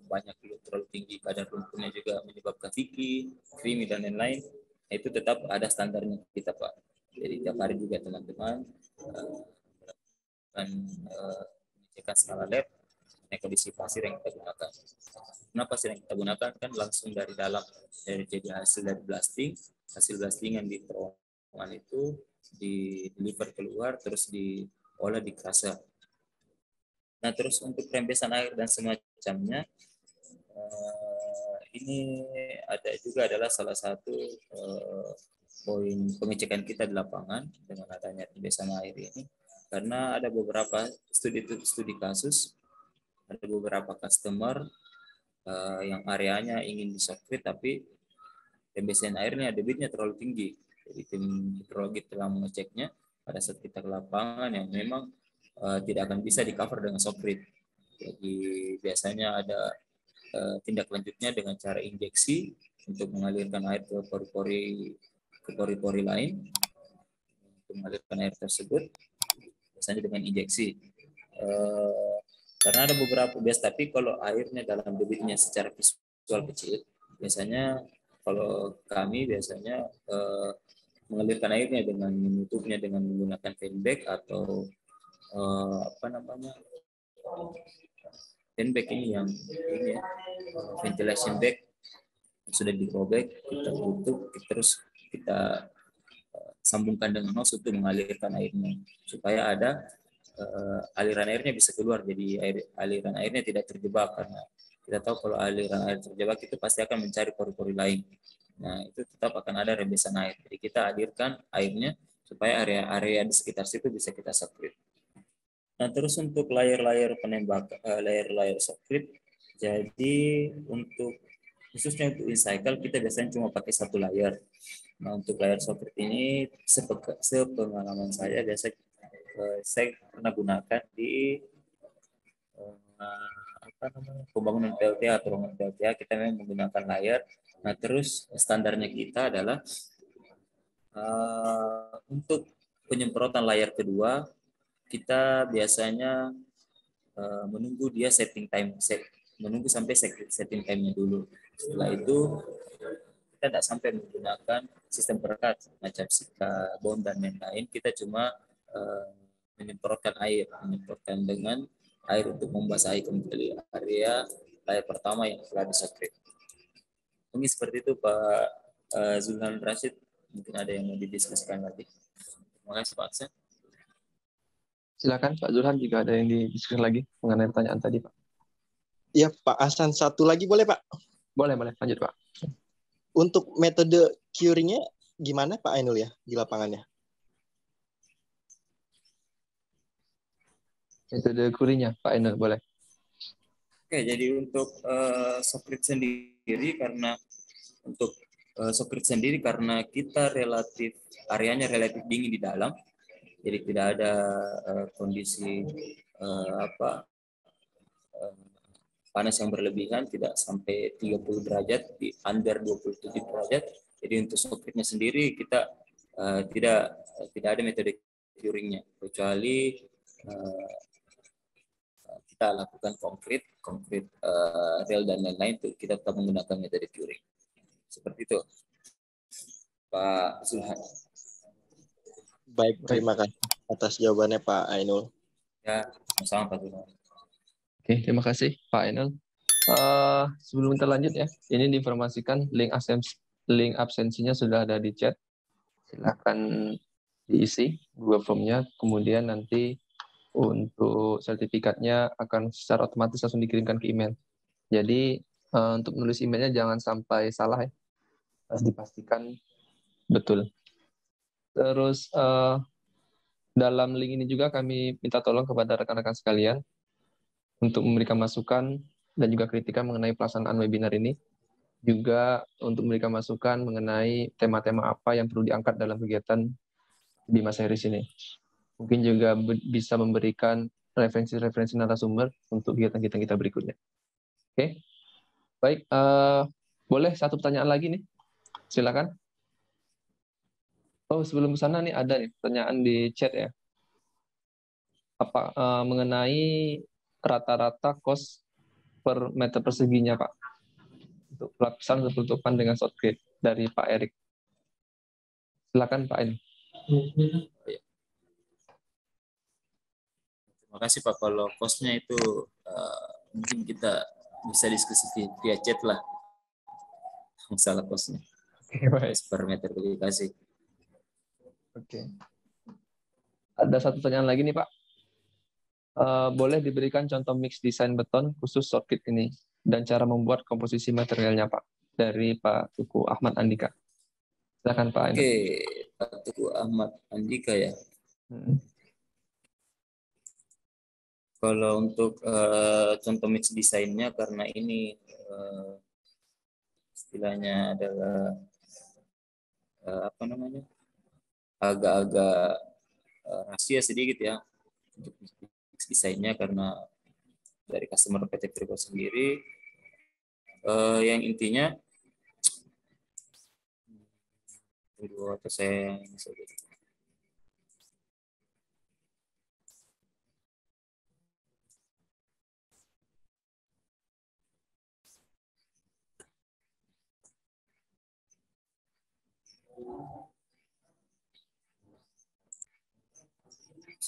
banyak terlalu tinggi kadar lumpurnya juga menyebabkan Vicky, krimi dan lain-lain. Itu tetap ada standarnya kita Pak. Jadi tiap hari juga teman-teman akan mengecekkan skala lab kondisi pasir yang kita gunakan. Kenapa pasir yang kita gunakan kan langsung dari dalam, dari jadi hasil dari blasting, hasil blasting yang di terowongan itu di deliver keluar terus diolah di crusher. Nah terus untuk rembesan air dan semacamnya ini ada juga adalah salah satu poin pengecekan kita di lapangan dengan adanya rembesan air ini, karena ada beberapa studi kasus, ada beberapa customer yang areanya ingin disokrit tapi rembesan airnya debitnya terlalu tinggi. Jadi tim hidrologi telah mengeceknya pada saat kita ke lapangan yang memang tidak akan bisa di cover dengan sokrit. Jadi biasanya ada tindak lanjutnya dengan cara injeksi untuk mengalirkan air ke pori-pori lain, untuk mengalirkan air tersebut biasanya dengan injeksi. Karena ada beberapa biasa, tapi kalau airnya dalam debitnya secara visual kecil, biasanya kalau kami biasanya mengalirkan airnya dengan menutupnya dengan menggunakan fan bag atau fan bag ini yang ini ya, ventilation bag sudah dirobek, kita tutup, terus kita sambungkan dengan hose untuk mengalirkan airnya supaya ada aliran airnya bisa keluar, jadi aliran airnya tidak terjebak, karena kita tahu kalau aliran air terjebak itu pasti akan mencari pori-pori lain. Nah itu tetap akan ada rembesan air, jadi kita alirkan airnya supaya area-area di sekitar situ bisa kita sokrit. Nah terus untuk layer-layer penembak, layer-layer sokrit, jadi untuk khususnya untuk in-cycle kita biasanya cuma pakai satu layer. Nah untuk layer sokrit ini sepengalaman saya biasa saya pernah gunakan di pembangunan PLTA atau ruangan PLTA, kita memang menggunakan layer. Nah terus standarnya kita adalah untuk penyemprotan layer kedua kita biasanya menunggu dia setting time, menunggu sampai setting time-nya dulu. Setelah itu kita tidak sampai menggunakan sistem perekat macam Sika, bond dan lain-lain. Kita cuma menyemprotkan dengan air untuk membasahi kembali area layer pertama yang telah disokrit. Mungkin seperti itu Pak Zulhan Rashid. Mungkin ada yang mau didiskusikan lagi. Terima kasih Pak Aksan. Silakan Pak Zulhan jika ada yang didiskusikan lagi mengenai pertanyaan tadi Pak. Iya Pak Hasan, satu lagi boleh Pak? Boleh lanjut Pak. Untuk metode curing-nya gimana Pak Ainul ya di lapangannya? Metode kurinya Pak Ainul boleh. Oke, jadi untuk sokrit sendiri karena kita areanya relatif dingin di dalam, jadi tidak ada kondisi panas yang berlebihan, tidak sampai 30 derajat, di under 27 derajat. Jadi untuk sokritnya sendiri kita tidak ada metode curingnya, kecuali kita lakukan konkret rel dan lain-lain, itu kita tetap menggunakan metode curing. Seperti itu Pak Zulhan. Baik, terima kasih atas jawabannya Pak Ainul. Ya, sama-sama Pak Zulhan. Oke, terima kasih Pak Ainul. Sebelum kita lanjut ya, ini diinformasikan link absensinya sudah ada di chat. Silakan diisi Google Form-nya, kemudian nanti untuk sertifikatnya akan secara otomatis langsung dikirimkan ke email. Jadi untuk menulis emailnya jangan sampai salah ya, harus dipastikan betul. Terus dalam link ini juga kami minta tolong kepada rekan-rekan sekalian untuk memberikan masukan dan juga kritikan mengenai pelaksanaan webinar ini, juga untuk memberikan masukan mengenai tema-tema apa yang perlu diangkat dalam kegiatan Bima Series ini. Mungkin juga bisa memberikan referensi-referensi narasumber untuk kegiatan kita berikutnya. Oke, baik. Boleh satu pertanyaan lagi nih Silakan. Oh, sebelum ke sana nih ada nih pertanyaan di chat ya. Apa mengenai rata-rata kos per meter perseginya, Pak? Untuk lapisan atau penutupan dengan shotcrete dari Pak Erik. Silakan Pak ini. Terima kasih Pak. Kalau kosnya itu mungkin kita bisa diskusi via chat lah masalah kosnya. Oke, baik. Kos per meter publikasi. Oke. Ada satu pertanyaan lagi nih Pak. Boleh diberikan contoh mix desain beton khusus shotcrete ini dan cara membuat komposisi materialnya Pak dari Pak Tuku Ahmad Andika. Silakan Pak. Oke, Pak Tuku Ahmad Andika ya. Kalau untuk contoh mix desainnya, karena ini istilahnya adalah apa namanya, agak-agak rahasia sedikit ya untuk mix desainnya, karena dari customer PT Freeport sendiri yang intinya atau saya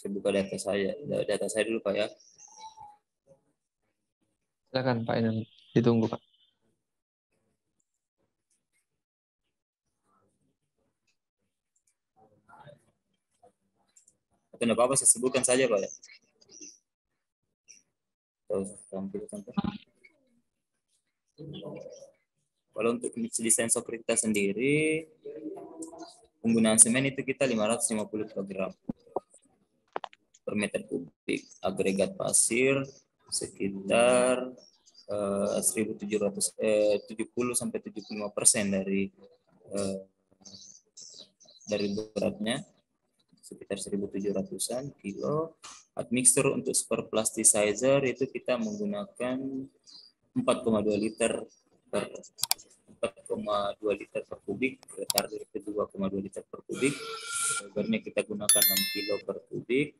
buka data saya dulu Pak ya. Silakan Pak ini ditunggu Pak. Atau tidak apa-apa, saya sebutkan saja Pak ya. Tampilkan Pak. Kalau untuk mix desain shotcrete sendiri, penggunaan semen itu kita 550 kg per meter kubik. Agregat pasir sekitar 70 sampai 75% dari beratnya, sekitar 1.700-an kilo. Admixture untuk super plasticizer itu kita menggunakan 4,2 liter per 4,2 liter per kubik, target itu 2,2 liter per kubik. Fibernya kita gunakan 6 kilo per kubik,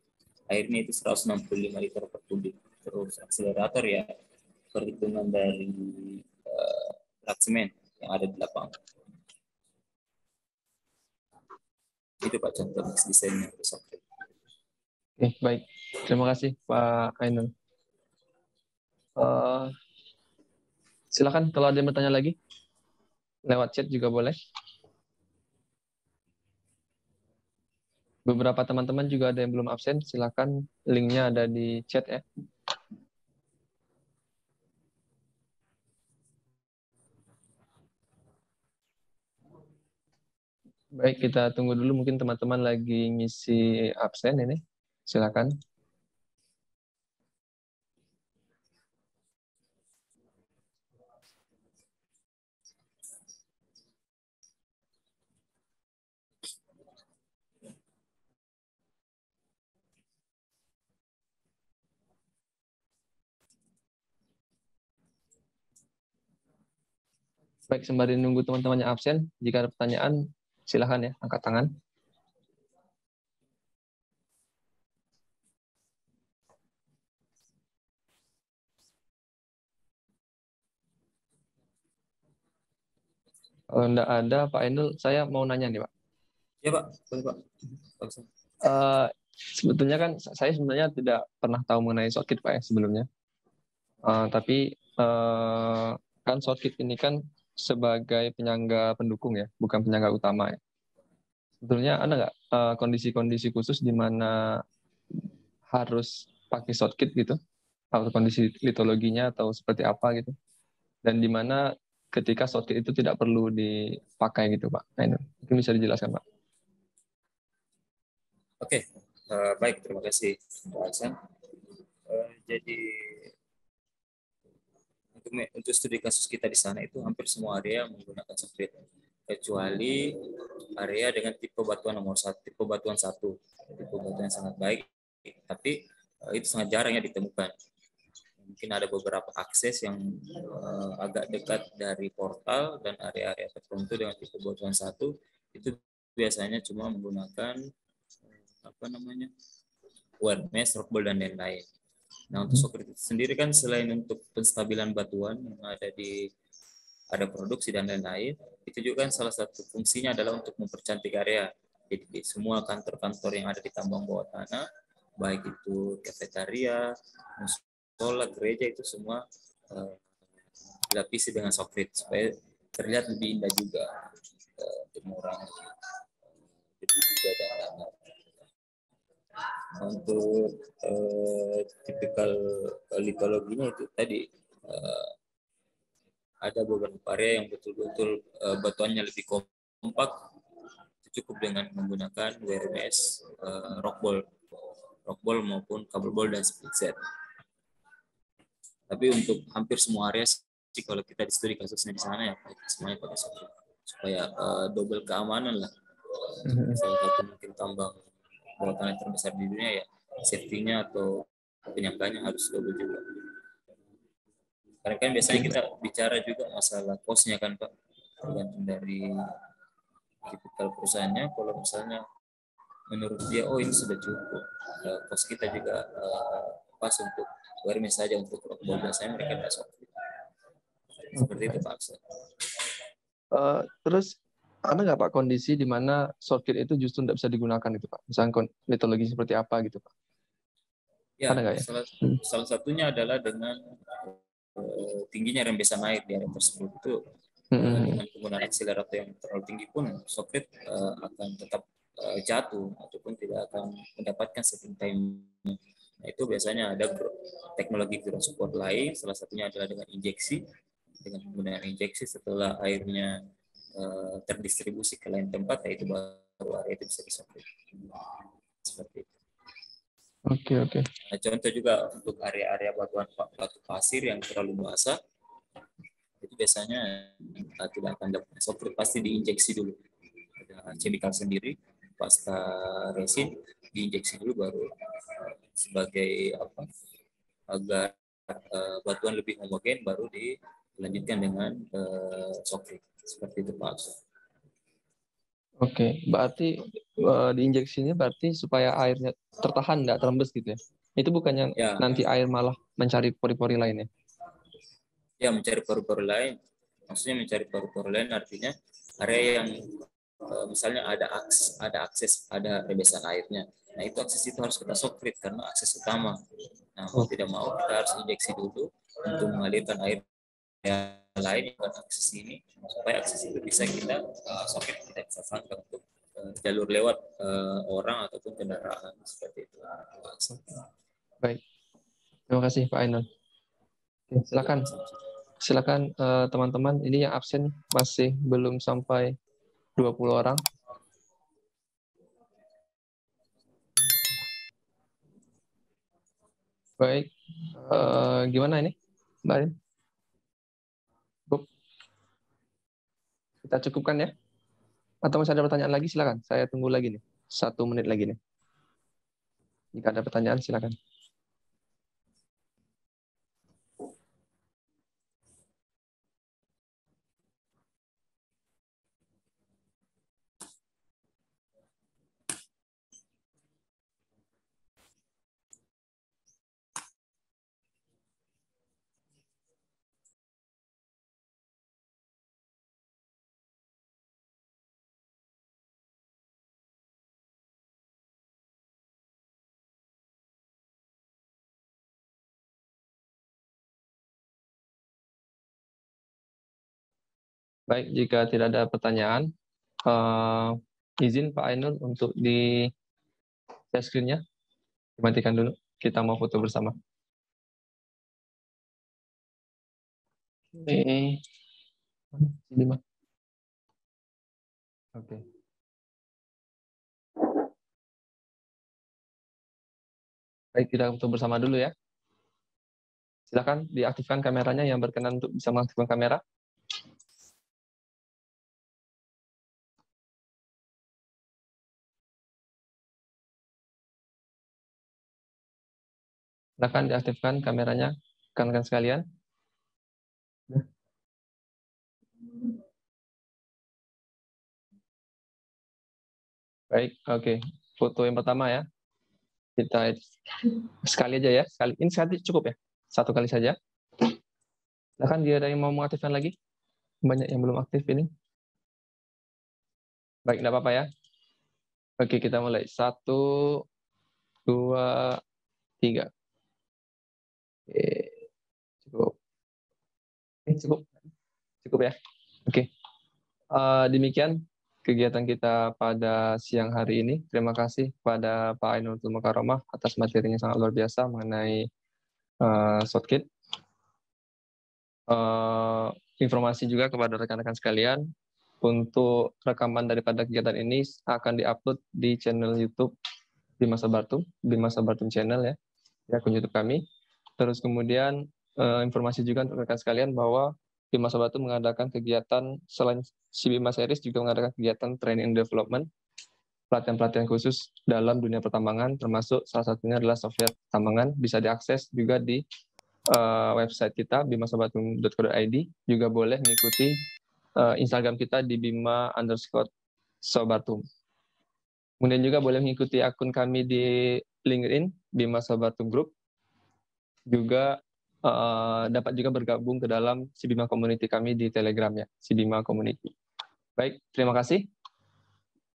airnya itu 165 liter per kubik. Terus akselerator ya perhitungan dari rak semen yang ada di lapangan. Itu Pak contoh mix desainnya. Oke, baik. Terima kasih Pak Ainul. Silakan kalau ada yang bertanya lagi. Lewat chat juga boleh. Beberapa teman-teman juga ada yang belum absen. Silakan, linknya ada di chat ya. Baik, kita tunggu dulu. Mungkin teman-teman lagi ngisi absen ini. Silakan. Baik, sembari nunggu teman-temannya absen, jika ada pertanyaan, silakan ya, angkat tangan. Kalau enggak ada, Pak Ainul, saya mau nanya nih, Pak. Ya Pak, boleh Pak. Sebetulnya kan saya sebenarnya tidak pernah tahu mengenai shotcrete Pak ya sebelumnya. Tapi kan shotcrete ini kan sebagai penyangga pendukung ya, bukan penyangga utama ya. Sebetulnya ada nggak kondisi-kondisi khusus di mana harus pakai shotcrete gitu? Atau kondisi litologinya atau seperti apa gitu? Dan di mana ketika shotcrete itu tidak perlu dipakai gitu Pak? Nah, ini mungkin bisa dijelaskan Pak. Oke, baik, terima kasih Pak Hasan. Jadi untuk studi kasus kita di sana itu hampir semua area menggunakan shotcrete, kecuali area dengan tipe batuan nomor 1, tipe batuan 1, tipe batuan yang sangat baik, tapi itu sangat jarang ya ditemukan. mungkin ada beberapa akses yang agak dekat dari portal dan area-area tertentu dengan tipe batuan 1 itu biasanya cuma menggunakan apa namanya wire mesh, rock bowl dan lain-lain. Nah, untuk socket itu sendiri kan selain untuk penstabilan batuan yang ada produksi dan lain-lain, itu juga kan salah satu fungsinya adalah untuk mempercantik area. Jadi di semua kantor-kantor yang ada di tambang bawah tanah, baik itu kafetaria, musola, gereja, itu semua dilapisi dengan soffit supaya terlihat lebih indah juga, untuk mengurangi debu juga dan lain-lain. Untuk tipikal litologinya itu tadi ada beberapa area yang betul-betul batuannya lebih kompak, itu cukup dengan menggunakan wire mesh, rock ball maupun kabel ball dan split set. Tapi untuk hampir semua area sih kalau kita di studi kasusnya di sana ya semuanya pakai soffit supaya double keamanan lah. Salah satu mungkin tambang bawah tanah terbesar di dunia ya, safety-nya atau penyangganya harus double juga. Karena kan biasanya kita bicara juga masalah cost-nya kan Pak, tergantung dari tipikal perusahaannya. Kalau misalnya menurut dia oh ini sudah cukup, cost kita juga pas untuk wire mesh saja untuk rock bowl, biasanya mereka tidak soft. Seperti itu Pak. Terus ada nggak Pak kondisi di mana shortcut itu justru tidak bisa digunakan itu Pak? Misalnya metodologi seperti apa gitu Pak? Ya, ada nggak ya? Salah satunya adalah dengan tingginya rembesan air di area tersebut itu. Dengan penggunaan akselerator yang terlalu tinggi pun socket akan tetap jatuh ataupun tidak akan mendapatkan setting time. Nah, itu biasanya ada teknologi ground support lain, salah satunya adalah dengan injeksi. Dengan penggunaan injeksi setelah airnya terdistribusi ke lain tempat, yaitu baru area itu bisa disocket. Seperti itu. Oke. Nah, contoh juga untuk area-area batu pasir yang terlalu basah, itu biasanya tidak akan dapat software, pasti diinjeksi dulu. Ada chemical sendiri, pasta resin diinjeksi dulu baru sebagai apa agar batuan lebih homogen, baru dilanjutkan dengan software. Seperti itu Pak. Oke, berarti diinjeksinya berarti supaya airnya tertahan, nggak terembes gitu ya? Itu bukannya Ya, nanti air malah mencari pori-pori lainnya? Ya, mencari pori-pori lain. Maksudnya mencari pori-pori lain artinya area yang misalnya ada akses, ada rembesan airnya. Nah, itu akses itu harus kita softrit karena akses utama. Nah, mau tidak mau kita harus injeksi dulu untuk mengalirkan air yang lain yang akses ini supaya akses itu bisa kita softrit, kita bisa sangka untuk jalur lewat orang ataupun kendaraan seperti itu. Baik, terima kasih Pak Ainul. Silakan teman-teman, ini yang absen masih belum sampai 20 orang. Baik, gimana ini Mbak Arin? Kita cukupkan ya? Atau masih ada pertanyaan lagi, silakan. Saya tunggu lagi nih, 1 menit lagi nih. Jika ada pertanyaan, silakan. Baik, jika tidak ada pertanyaan, izin Pak Ainul untuk di share screen-nya. Dimatikan dulu, kita mau foto bersama. Oke. Baik, kita foto bersama dulu ya. Silakan diaktifkan kameranya yang berkenan untuk bisa mengaktifkan kamera. Silakan diaktifkan kameranya rekan-rekan sekalian? Baik, oke. Foto yang pertama ya. Kita sekali aja ya. Ini sekali cukup ya? Satu kali saja. Silahkan, dia ada yang mau mengaktifkan lagi? Banyak yang belum aktif ini. Baik, tidak apa-apa ya. Oke, kita mulai. 1, 2, 3. Oke, cukup. Cukup. Cukup ya. Oke. Demikian kegiatan kita pada siang hari ini. Terima kasih kepada Pak Ainul Mukarramah atas materinya sangat luar biasa mengenai Shortkit. Informasi juga kepada rekan-rekan sekalian, untuk rekaman daripada kegiatan ini akan diupload di channel YouTube Bima Sabartum channel ya, di akun YouTube kami. Terus kemudian informasi juga untuk rekan sekalian bahwa Bima Sabartum mengadakan kegiatan selain si Bima Series juga mengadakan kegiatan training and development, pelatihan-pelatihan khusus dalam dunia pertambangan, termasuk salah satunya adalah software pertambangan, bisa diakses juga di website kita bimasabartum.co.id. Juga boleh mengikuti Instagram kita di bima_sabartum. Kemudian juga boleh mengikuti akun kami di LinkedIn Bima Sabartum Group. Juga dapat juga bergabung ke dalam Sibima Community kami di Telegram ya, Sibima Community. Baik, terima kasih.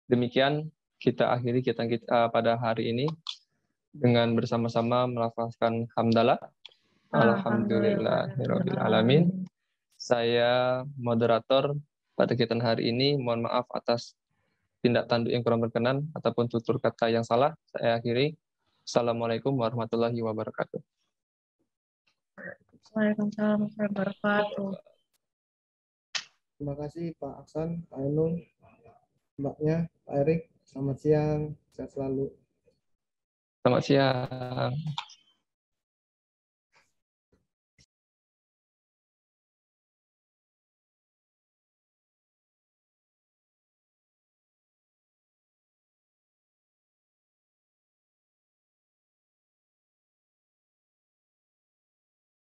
Demikian kita akhiri kita pada hari ini dengan bersama-sama melafazkan hamdalah. Alhamdulillahirabbil alamin. Saya moderator pada kegiatan hari ini. Mohon maaf atas tindak tanduk yang kurang berkenan ataupun tutur kata yang salah. Saya akhiri. Assalamualaikum warahmatullahi wabarakatuh. Waalaikumsalam warahmatullahi wabarakatuh. Terima kasih Pak Aksan, Pak Ainul, Mbaknya, Pak Erik. Selamat siang, sehat selalu. Selamat siang.